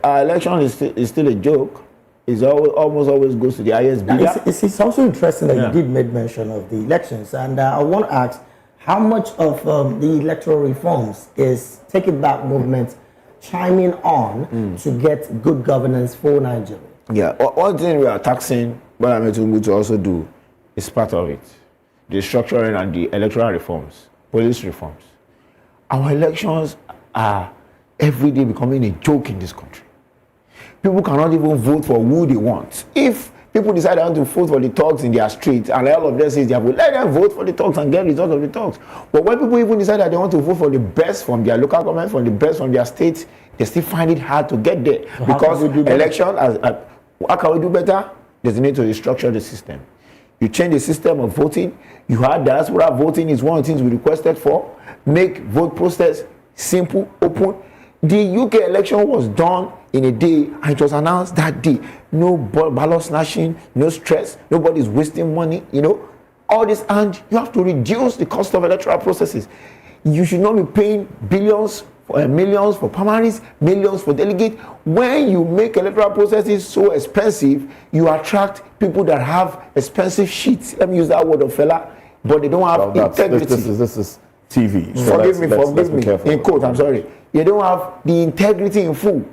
our election is still a joke. It almost always goes to the highest bidder. It's also interesting that you did make mention of the elections. And I want to ask, how much of the electoral reforms is Take It Back movement chiming on to get good governance for Nigeria. Yeah, one thing we are taxing Bola Tinubu to also do is part of it. The structuring and the electoral reforms, police reforms. Our elections are every day becoming a joke in this country. People cannot even vote for who they want. If people decide they want to vote for the thugs in their streets and all of them say they will let them vote for the thugs and get results of the thugs. But when people even decide that they want to vote for the best from their local government, from the best from their states, they still find it hard to get there. So because election, how can we do better? There's a need to restructure the system. You change the system of voting. You have diaspora voting is one of the things we requested for. Make vote process simple, open. The UK election was done in a day and it was announced that day. No ballot snatching, no stress, nobody's wasting money, all this, and you have to reduce the cost of electoral processes. You should not be paying billions, millions for primaries, millions for delegates. When you make electoral processes so expensive, you attract people that have expensive sheets. Let me use that word of fella, but they don't have integrity. This is TV. So forgive me. In quote, I'm sorry. You don't have the integrity in full.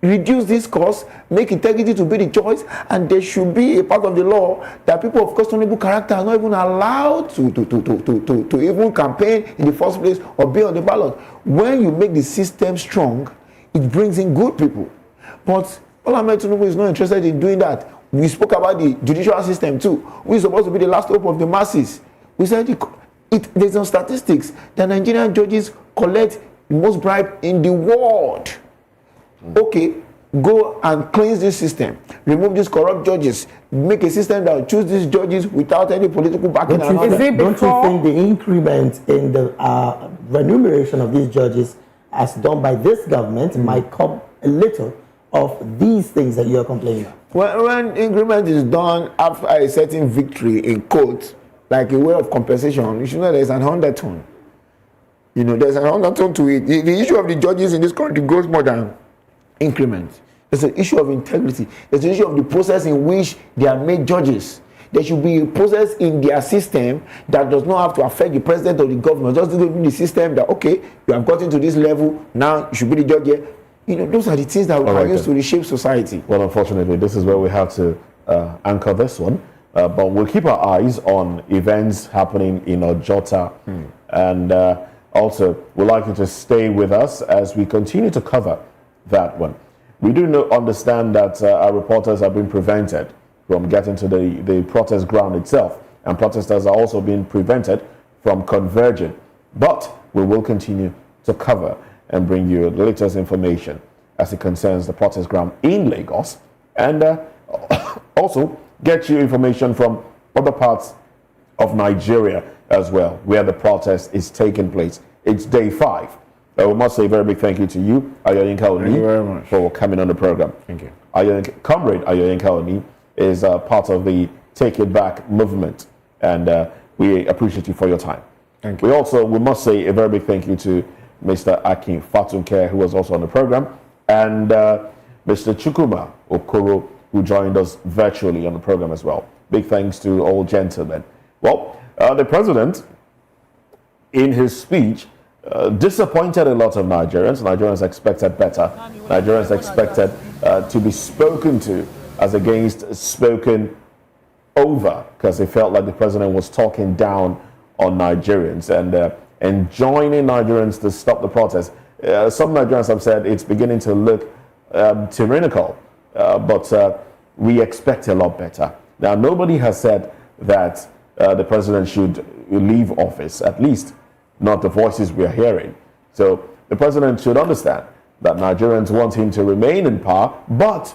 Reduce this cost, make integrity to be the choice, and there should be a part of the law that people of questionable character are not even allowed to even campaign in the first place or be on the ballot. When you make the system strong, it brings in good people. But Bola Tinubu is not interested in doing that. We spoke about the judicial system too. We're supposed to be the last hope of the masses. We said there's some statistics that Nigerian judges collect most bribe in the world. Okay, go and cleanse this system, remove these corrupt judges, make a system that will choose these judges without any political backing. Don't you think the increment in the remuneration of these judges as done by this government might come a little of these things that you are complaining about? When increment is done after a certain victory in court, like a way of compensation, you should know there's an undertone. There's an undertone to it. The issue of the judges in this country goes more than increment. There's an issue of integrity. There's an issue of the process in which they are made judges. There should be a process in their system that does not have to affect the president or the government. Just give me the system that, okay, you have gotten to this level, now you should be the judge here. Those are the things that we can use to reshape society. Well, unfortunately, this is where we have to anchor this one. But we'll keep our eyes on events happening in Ojota. And also, we'd like you to stay with us as we continue to cover that one. We do understand that our reporters have been prevented from getting to the protest ground itself, and protesters are also being prevented from converging. But we will continue to cover and bring you the latest information as it concerns the protest ground in Lagos, and also get you information from other parts of Nigeria as well, where the protest is taking place. It's day 5. I must say a very big thank you to you, Ayoyinka Oni, thank you very much for coming on the program. Thank you. Comrade Ayoyinka Oni is part of the Take It Back movement, and we appreciate you for your time. Thank you. We must say a very big thank you to Mr. Akin Fatunke, who was also on the program, and Mr. Chukuma Okoro, who joined us virtually on the program as well. Big thanks to all gentlemen. Well, the president, in his speech, disappointed a lot of Nigerians. Nigerians expected better. Nigerians expected to be spoken to as against spoken over, because they felt like the president was talking down on Nigerians and joining Nigerians to stop the protest. Some Nigerians have said it's beginning to look tyrannical, but we expect a lot better. Now, nobody has said that the president should leave office, at least not the voices we are hearing. So the president should understand that Nigerians want him to remain in power, but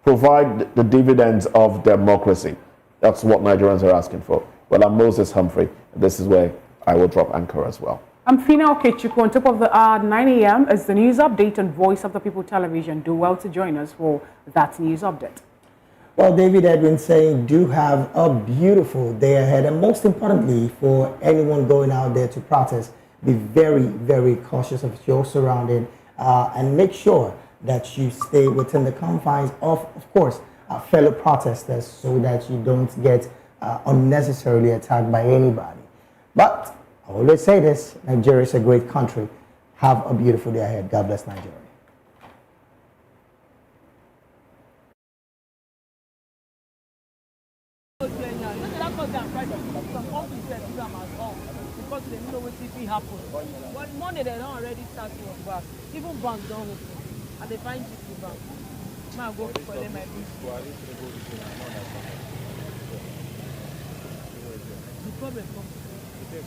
provide the dividends of democracy. That's what Nigerians are asking for. Well, I'm Moses Humphrey. This is where I will drop anchor as well. I'm Fina Okechukwu. On top of the hour, 9 a.m. is the news update on Voice of the People Television. Do well to join us for that news update. Well, David Edwin saying, do have a beautiful day ahead. And most importantly, for anyone going out there to protest, be very, very cautious of your surrounding and make sure that you stay within the confines of course, fellow protesters, so that you don't get unnecessarily attacked by anybody. But I always say this, Nigeria is a great country. Have a beautiful day ahead. God bless Nigeria. because they are trying to some companies say program as well because they don't know what if it happen. But money they don't already start to work back. Even banks don't open. And they find GT bank. Now go for them my business. The problem comes. They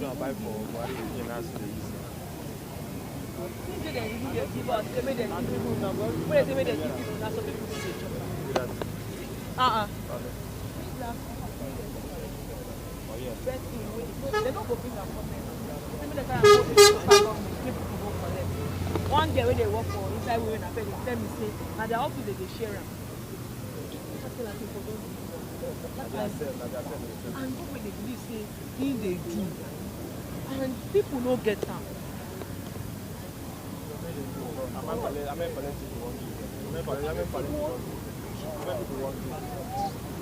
say they give us, they made them give people number. When they made them give people, now some people say they don't go bring their comment. They kind of go to people to vote for them. One day when they work for inside women affairs, they tell me say, now their office they share them. And what they believe say, in they do. And people don't get them.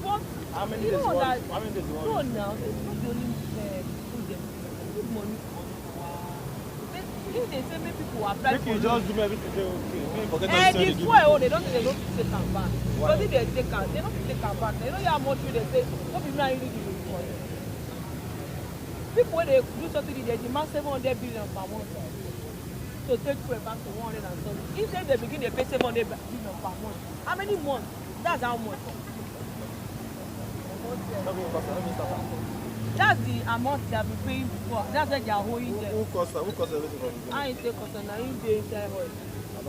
But how many days no, now they don't only put them good money. If they say many people apply for you just do everything say okay. This way they don't take them back. Because if they take them, they don't take them back. They know how much they say, what people are really giving for them. People when they do something, they demand 700 billion per month. So take fuel back to 100 and something. Instead they begin to pay 700 billion per month. How many months? That's how much. That's the amount they have been paying before. That's why they are holding them. Who costs everything from you? I ain't say cost, now you pay inside oil.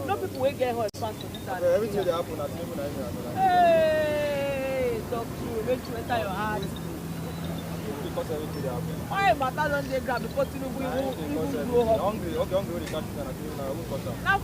No people will get oil fast for this side. Everything they happen at the hey, talk true. Make sure enter your heart. Because everything they happen. Why matter don't they grab before Tinubu even grow up? Hungry, when they catch you, now who costs them? Now